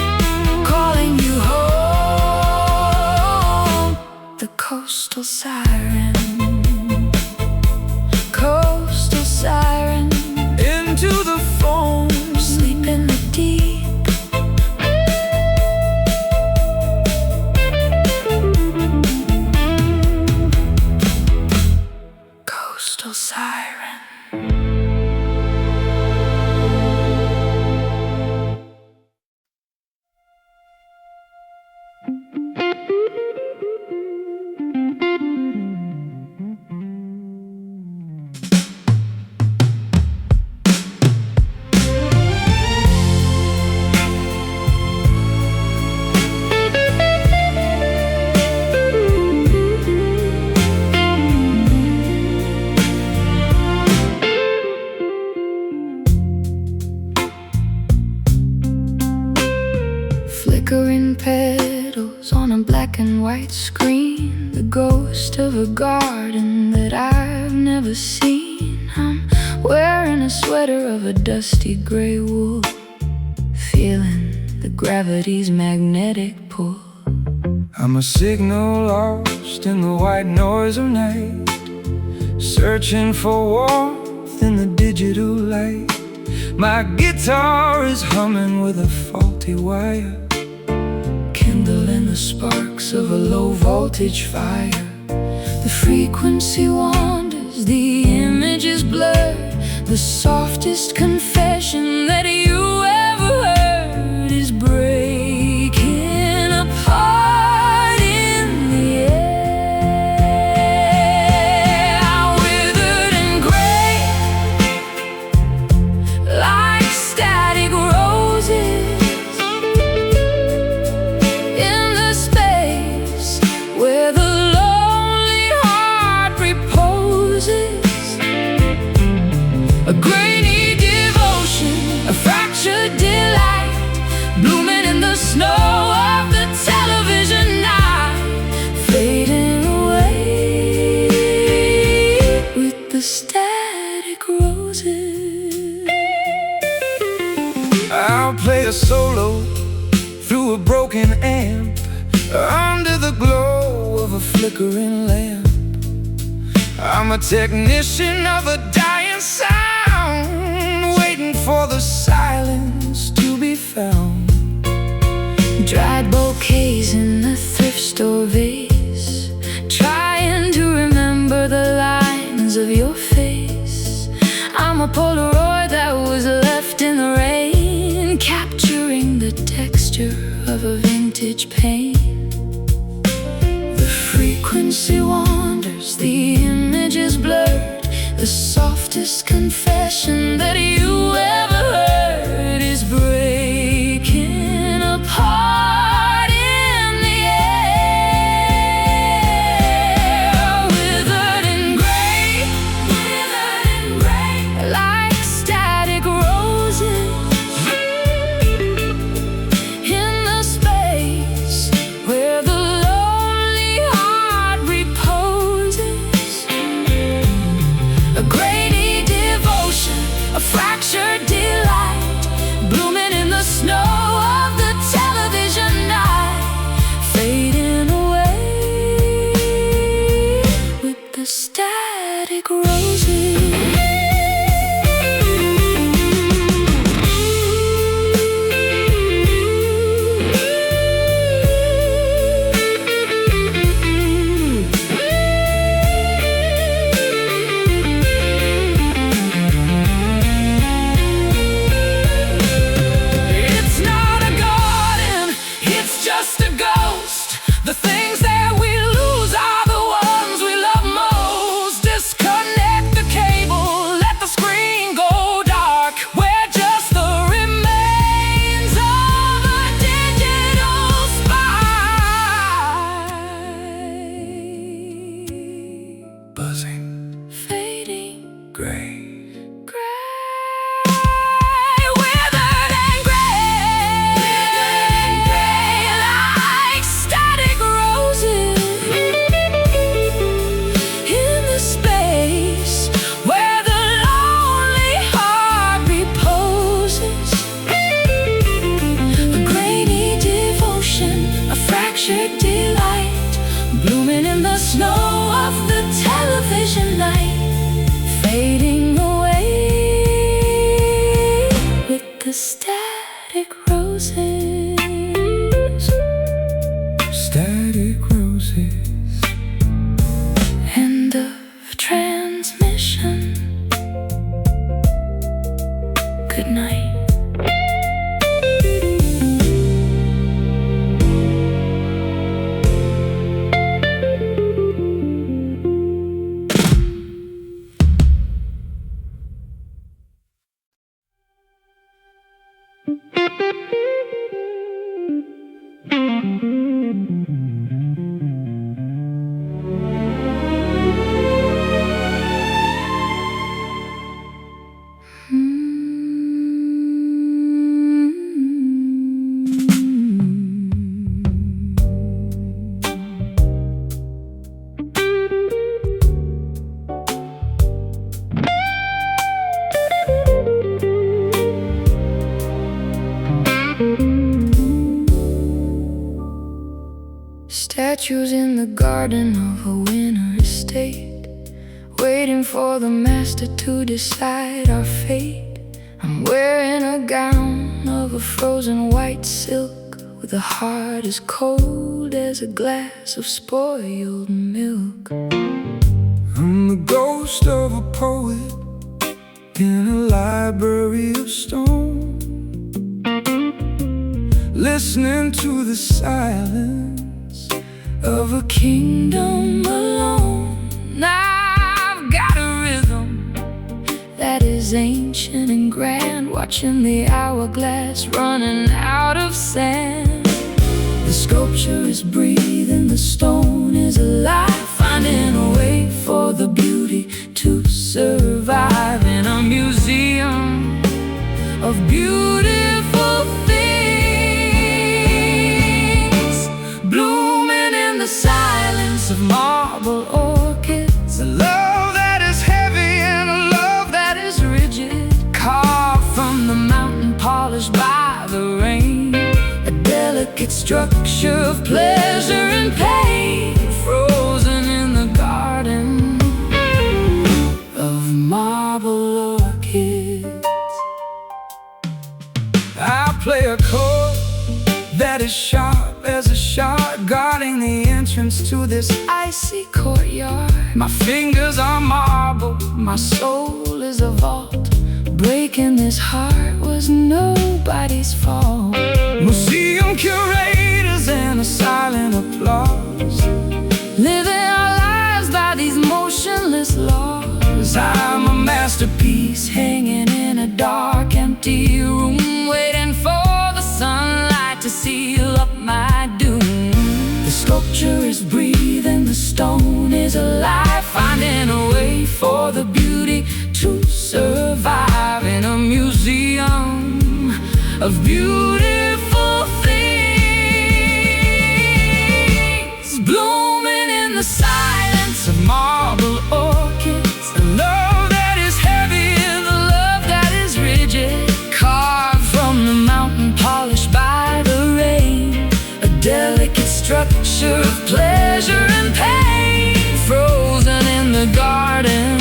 calling you home, the coastal siren, coastal siren, into the foam, sleep in the deep. Coastal siren. Flickering petals on a black and white screen, the ghost of a garden that I've never seen. I'm wearing a sweater of a dusty gray wool, feeling the gravity's magnetic pull. I'm a signal lost in the white noise of night, searching for warmth in the digital light. My guitar is humming with a faulty wire, kindling the sparks of a low voltage fire. The frequency wanders, the image is blurred. The softest confession that you ever heard is breaking apart in the air. Withered and gray, like static roses, in the space where the lonely heart reposes. A grainy devotion, a fractured delight, blooming in the snow of the television night, fading away with the static roses. I'll play a solo through a broken amp, under the glow of a flickering lamp. I'm a technician of a dying sound, waiting for the silence to be found. Dried bouquets in the thrift store vase, trying to remember the lines of your face. I'm a Polaroid that was left in the rain, capturing the texture of a vintage pain. The frequency wanders, the image is blurred. The softest confession that you ever heard is breaking apart in the air. Withered and gray, like static roses, in the space where the lonely heart reposes. A grainy devotion, a fractured delight, blooming in the snow of the television night, fading away with the static roses. It's not a garden, it's just a ghost. The things that we lose are the ones we love most. Disconnect the cable, let the screen go dark. We're just the remains of a digital spy. Buzzing, fading, gray. Withered and gray, like static roses, in the space where the lonely heart reposes. A grainy devotion, a fractured delight, blooming in the snow of the television night, fading away with the static roses. Static roses. End of transmission. Good night. Statues in the garden of a winter estate, waiting for the master to decide our fate. I'm wearing a gown of a frozen white silk, with a heart as cold as a glass of spoiled milk. I'm the ghost of a poet in a library of stone, listening to the silence of a kingdom alone. I've got a rhythm that is ancient and grand, watching the hourglass running out of sand. The sculpture is breathing, the stone is alive, finding a way for the beauty to survive in a museum of beautiful things, blooming in the silence of marble orchids. a love that is heavy and a love that is rigid, Carved from the mountain, polished by the rain. A delicate structure of pleasure and pain, frozen in the garden of marble orchids. I play a chord that is sharp as a shark, guarding the entrance to this Icy courtyard. My fingers are marble, My soul is a vault. Breaking this heart was nobody's fault. museum curators and a silent applause, Living our lives by these motionless laws. I'm a masterpiece Hanging in a dark, empty room, waiting for the sunlight to seal up my doom. The sculpture is breathing, the stone is alive, finding a way for the beauty to survive in a museum of beautiful things, blooming in the silence of marble orchids. a love that is heavy and a love that is rigid, Carved from the mountain, polished by the rain. A delicate structure of pleasure and pain, frozen in the garden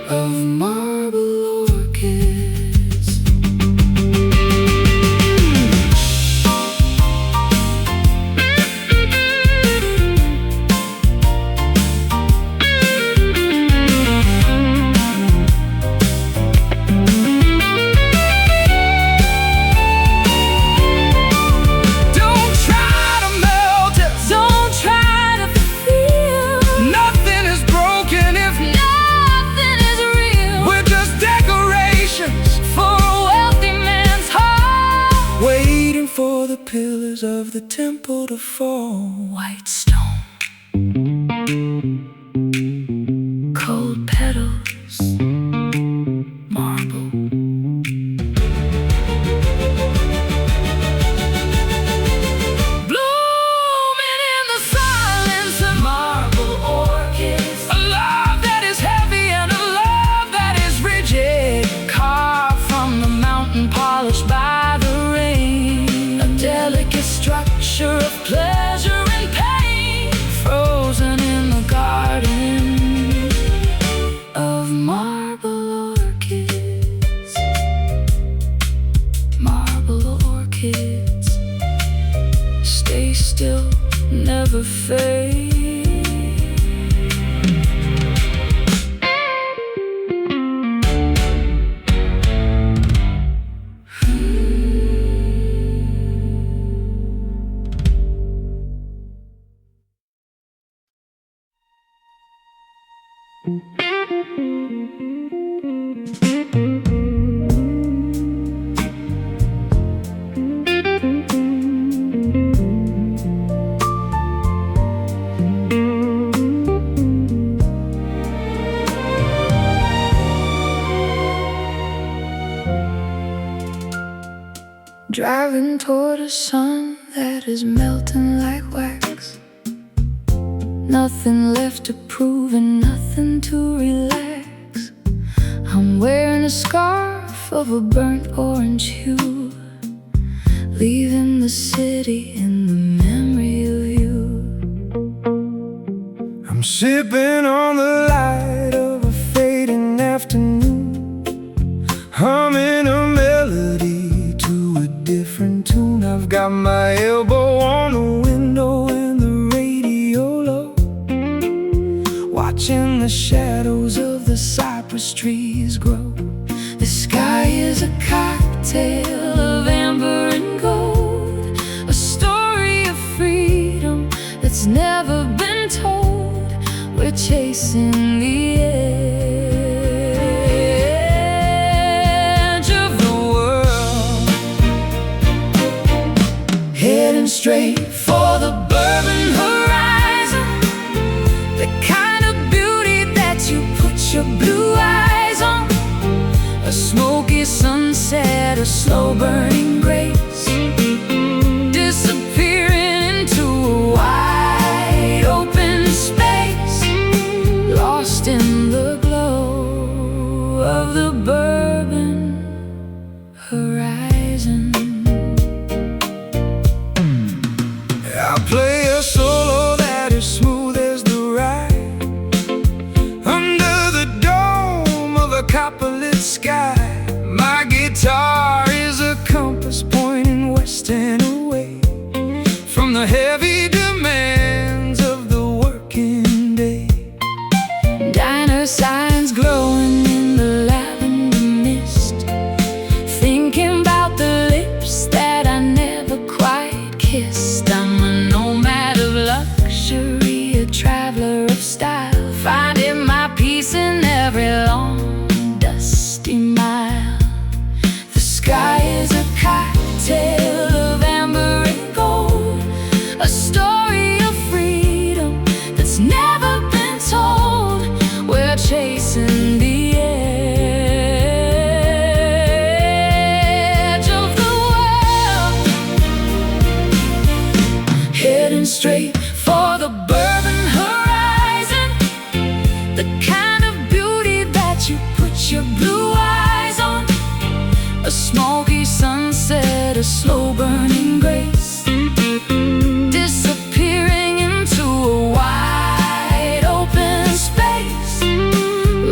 of marble orchids. don't try to melt us, Don't try to feel, nothing is broken if nothing is real. we're just decorations, For a wealthy man's heart, waiting for the pillars of the temple to fall. white stone, cold petals, marble. Blooming in the silence of marble orchids. A love that is heavy and a love that is rigid, Carved from the mountain, polished by the rain. A delicate structure of pleasure and pain, frozen in the garden of marble orchids. Marble orchids, stay still, never fade. Driving toward a sun that is melting like wax. Nothing left to prove and nothing to relax. I'm wearing a scarf of a burnt orange hue, leaving the city in the memory of you. I'm sipping on the light of a fading afternoon, sky is a cocktail of amber and gold, a story of freedom that's never been told. We're chasing the edge of the world, heading straight for the bourbon horizon, the kind of beauty that you put your blue eyes on. A smoky sunset, a slow burning grace, disappearing into a wide open space, lost in the glow of the bourbon horizon. I'll play a solo that is smooth as the ride, under the dome of a copper-lit sky. My guitar is a compass pointing west and away from the heavy demands of the working day. Diner signs glowing in the lavender mist, thinking about the lips that I never quite kissed. I'm a nomad of luxury, a traveler of style, finding my peace in every long, dusty mile. The sky is a cocktail of amber and gold, a story of freedom that's never been told. We're chasing the edge of the world, heading straight for the bourbon horizon, the kind of beauty that you put your blue eyes on. A smoky sunset, a slow burning grace, disappearing into a wide open space,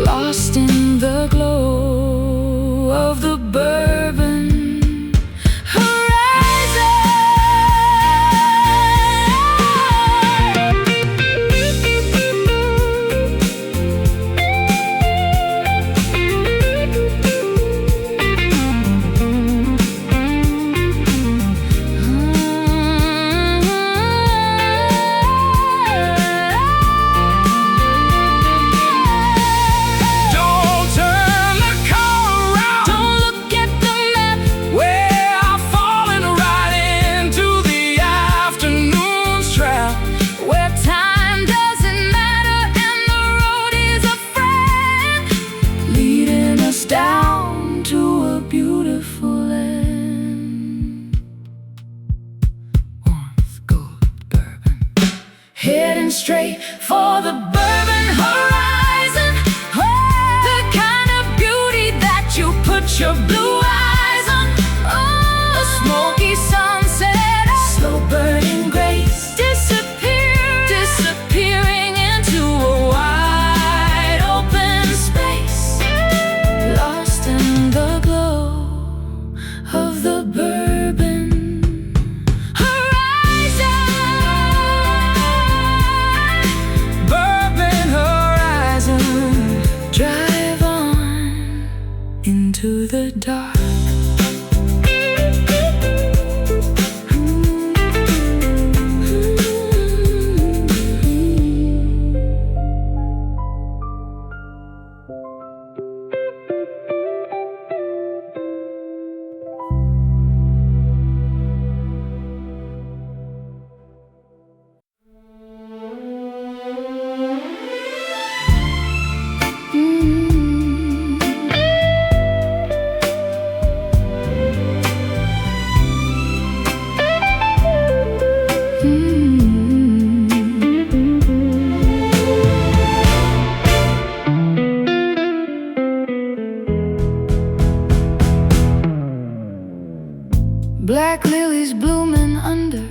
lost in the glow of the bourbon horizon. Don't turn the car around, Don't look at the map, we're falling right into the afternoon's trap. where time doesn't matter and the road is a friend, leading us down to a beautiful end. Once gold bourbon, heading straight for the bourbon horizon, the kind of beauty that you put your blue eyes on. A smoky sunset, a slow burning grace, disappearing into a wide open space, lost in the glow of the bourbon horizon. Bourbon horizon, Drive on into the dark. Black lilies blooming under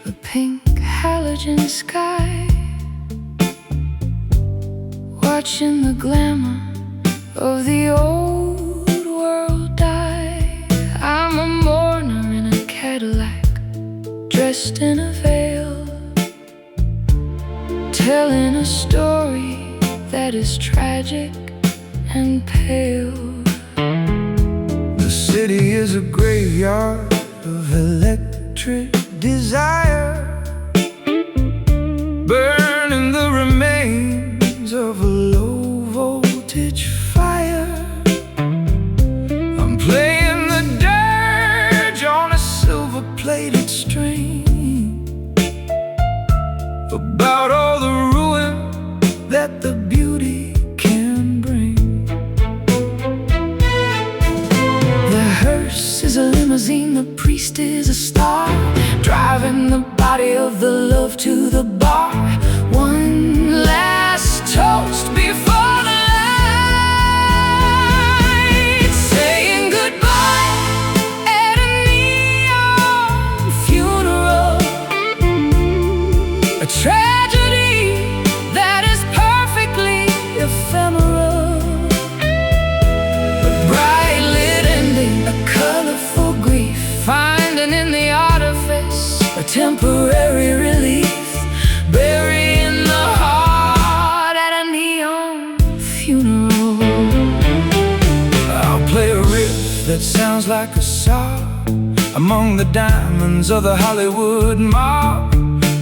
a pink halogen sky, watching the glamour of the old world die. I'm a mourner in a Cadillac, dressed in a veil, telling a story that is tragic and pale. putrid desire, burning the remains of a low voltage fire. I'm playing the dirge on a silver-plated string, about all the ruin that the beauty can bring. The hearse is a limousine, the priest is a star, driving the body of the love to the bar. One last toast before the light, saying goodbye at a neon funeral, a tragedy that is perfectly ephemeral, a bright lit ending, a colorful grief, finding in the artifice a temporary relief, burying the heart at a neon funeral. I'll play a riff that sounds like a sob among the diamonds of the Hollywood mob.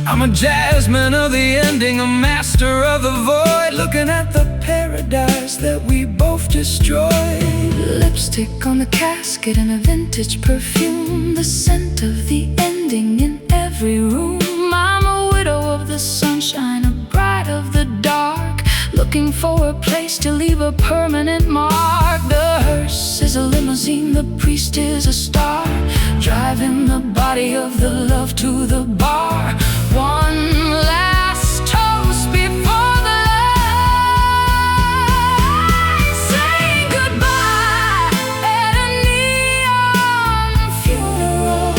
I'm a jazzman of the ending, a master of the void, looking at the paradise that we both destroyed. Lipstick on the casket and a vintage perfume, the scent of the ending in every room. I'm a widow of the sunshine, a bride of the dark, looking for a place to leave a permanent mark. The hearse is a limousine, the priest is a star, driving the body of the love to the bar. One last toast before the light, saying goodbye at a neon funeral,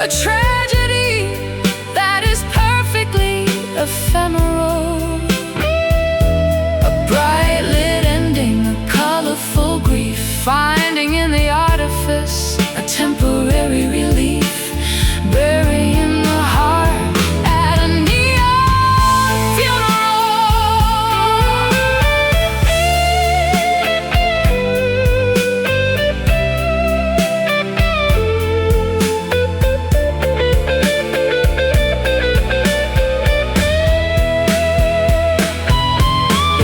a tragedy that is perfectly ephemeral, a bright lit ending, a colorful grief, finding in the artifice a temporary relief, burying the heart at a neon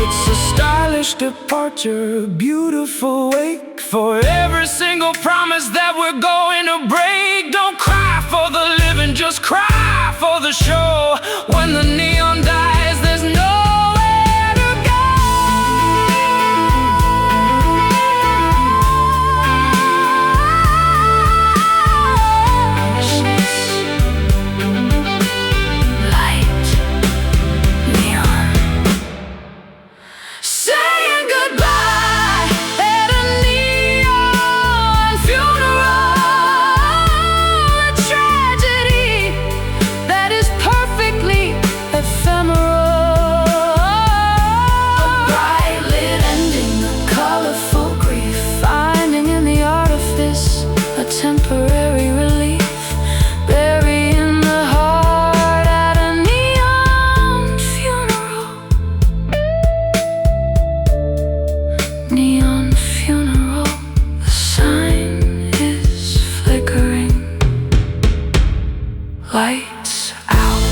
It's a stylish departure, a beautiful wake for every single promise that we're going to break. Don't cry for the living, just cry for the show. When the neon dies, there's nowhere to go. Light, neon, saying goodbye at a neon funeral, a tragedy that is perfectly ephemeral, a bright lit ending, a colorful grief, finding in the artifice a temporary relief, burying the heart at a neon funeral. Neon funeral, the sign is flickering, lights out.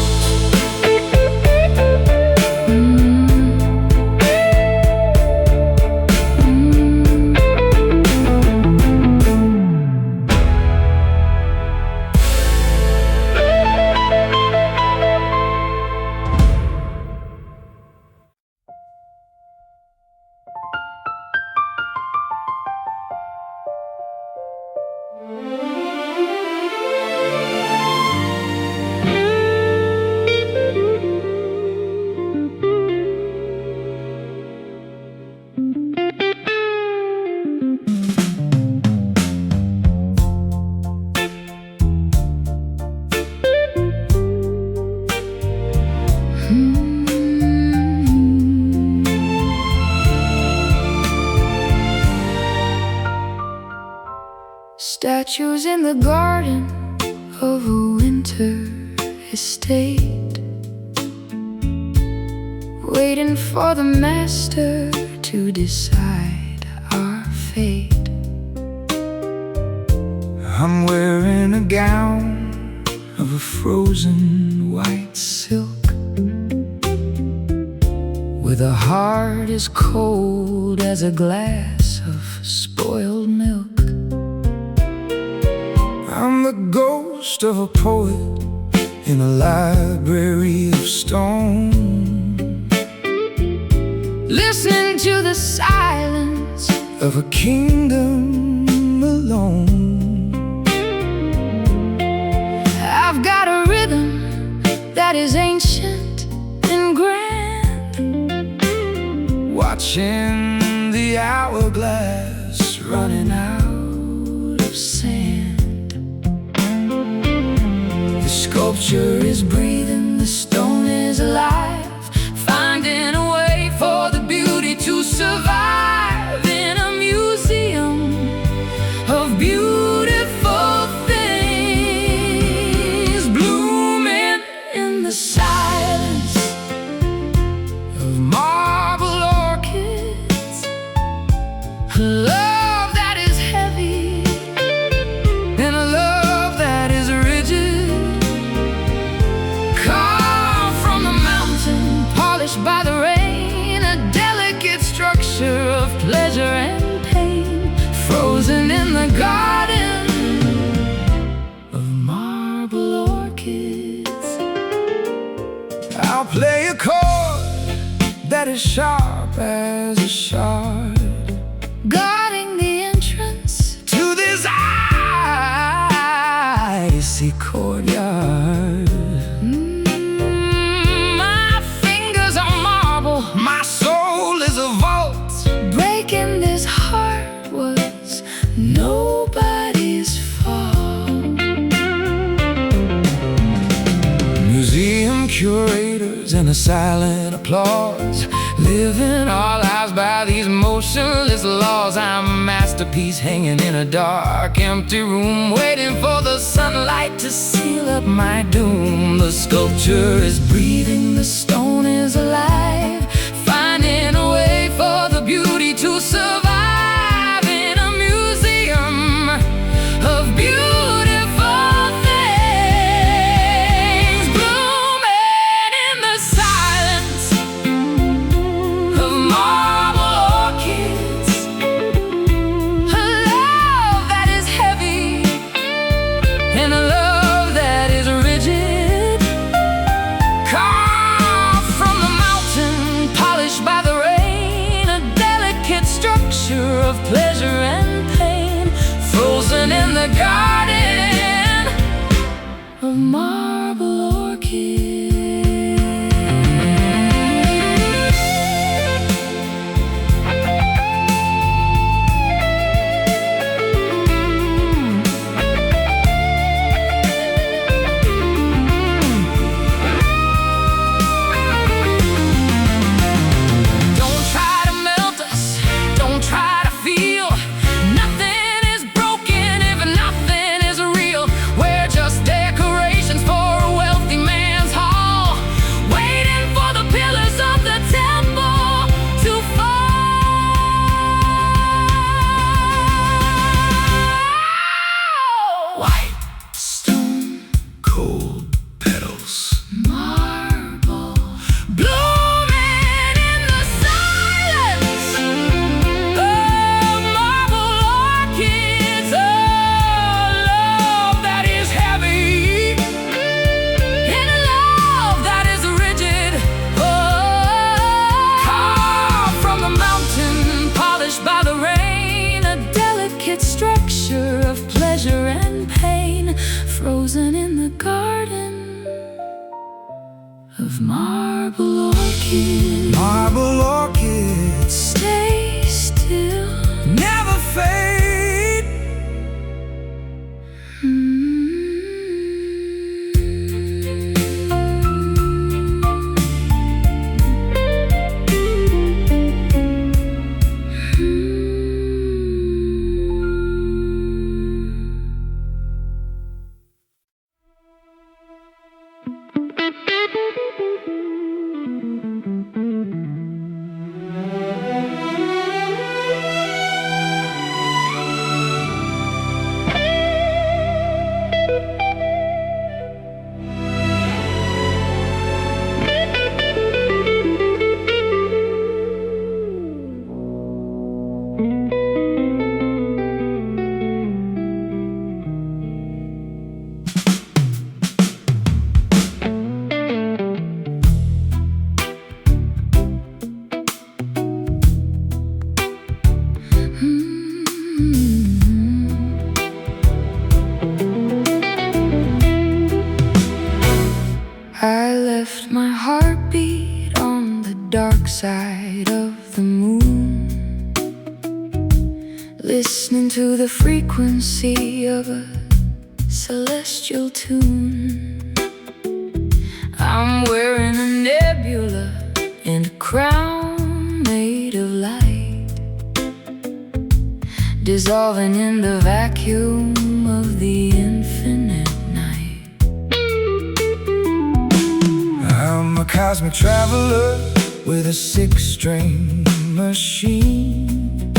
Statues in the garden of a winter estate, waiting for the master to decide our fate. I'm wearing a gown of a frozen white silk, with a heart as cold as a glass of spoiled milk. I'm the ghost of a poet in a library of stone, listening to the silence of a kingdom alone. I've got a rhythm that is ancient and grand, watching the hourglass running out of sand. The sculpture is breathing, the stone is alive, finding a way for the beauty to survive in a museum of beautiful things, blooming in the silence of marble orchids. A love that is heavy and a love that is rigid, carved from the mountain, polished by the rain, a delicate structure of pleasure and pain, frozen in the garden of marble orchids. I'll play a chord that is sharp as a shard, guarding the entrance to this icy courtyard. My fingers are marble, My soul is a vault, breaking this heart was nobody's fault. museum curators and a silent applause, living our lives by these motionless laws. I'm a masterpiece hanging in a dark, empty room, waiting for the sunlight to seal up my doom. The sculpture is breathing, the stone is alive, finding a way for the beauty to survive in a museum of beautiful things, blooming in the silence of marble orchids. A love that is heavy and a love that is rigid, carved from the mountain, polished by the rain, a delicate structure of pleasure and pain, frozen in the garden of marble orchids. Don't try to melt us, don't try to feel. Nothing is broken if nothing is real. We're just decorations for a wealthy man's hall, waiting for the pillars of the temple to fall. White stone, cold petals, marble, blooming in the silence of marble orchids. A love that is heavy and a love that is rigid, carved from the mountain, polished by the rain, a delicate structure of pleasure and pain, frozen in the garden of marble orchids. Marble orchids stay still, never fade. listening to the frequency of a celestial tune. I'm wearing a nebula and a crown made of light, dissolving in the vacuum of the infinite night. I'm a cosmic traveler with a six-string machine,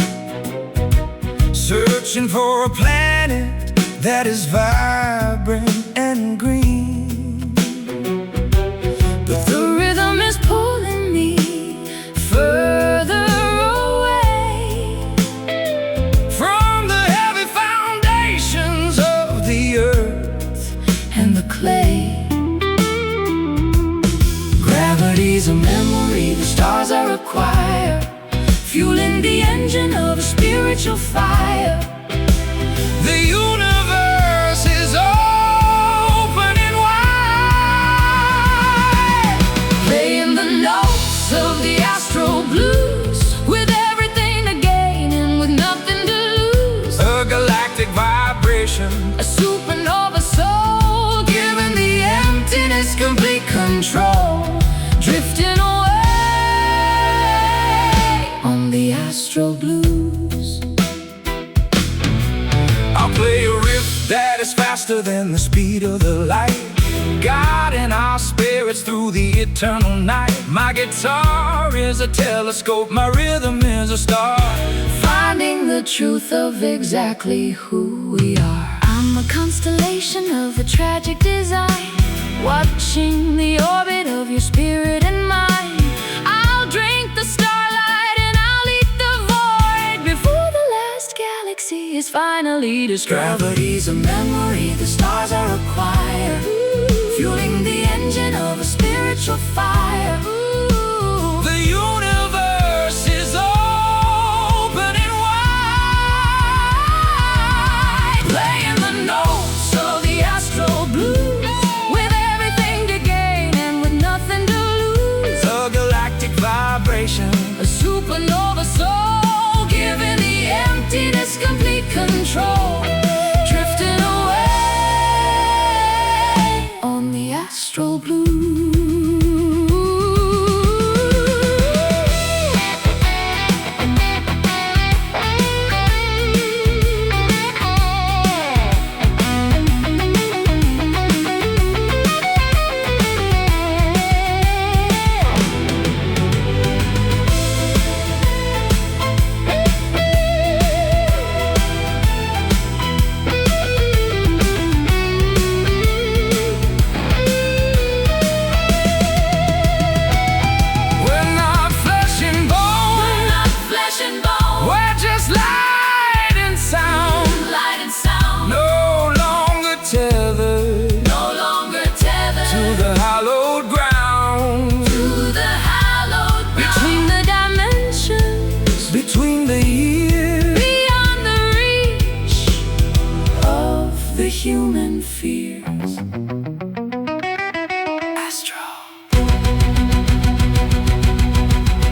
searching for a planet that is vibrant and green. But the rhythm is pulling me further away from the heavy foundations of the earth and the clay. Gravity's a memory, the stars are a choir, fueling the engine of a spiritual fire. The universe is opening wide, Playing the notes of the astral blues, with everything to gain and with nothing to lose. a galactic vibration, A supernova soul, giving the emptiness complete control, drifting away on the astral blues. I'll play a riff that is faster than the speed of the light, guiding our spirits through the eternal night. My guitar is a telescope, my rhythm is a star, Finding the truth of exactly who we are. I'm a constellation of a tragic design, watching the orbit of your spirit and mind. I'll drink the starlight and I'll eat the void before the last galaxy is finally destroyed. Gravity's a memory, the stars are a choir, fueling the engine of a spiritual fire. the universe is opening wide, Playing the notes of the astral blues, with everything to gain and with nothing to lose. a galactic vibration, A supernova soul, giving the emptiness complete control, drifting away on the astral blues. we're not flesh and bone, We're not flesh and bone, we're just light and sound, light and sound, no longer tethered no longer tethered to the hallowed ground, to the hallowed ground. Between the dimensions, between the years beyond the reach of the human fears. Astro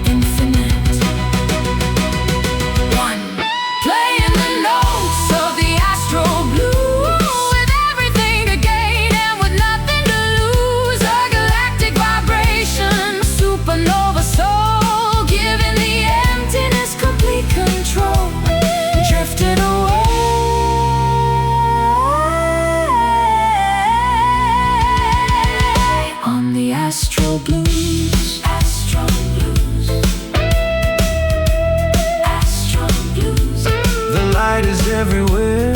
Infinite One. Playing the notes of the astral blue, with everything to gain and with nothing to lose. A galactic vibration, supernova soul, giving the emptiness complete control, drifting away on the astral blues. Astral blues. Astral blues. the light is everywhere,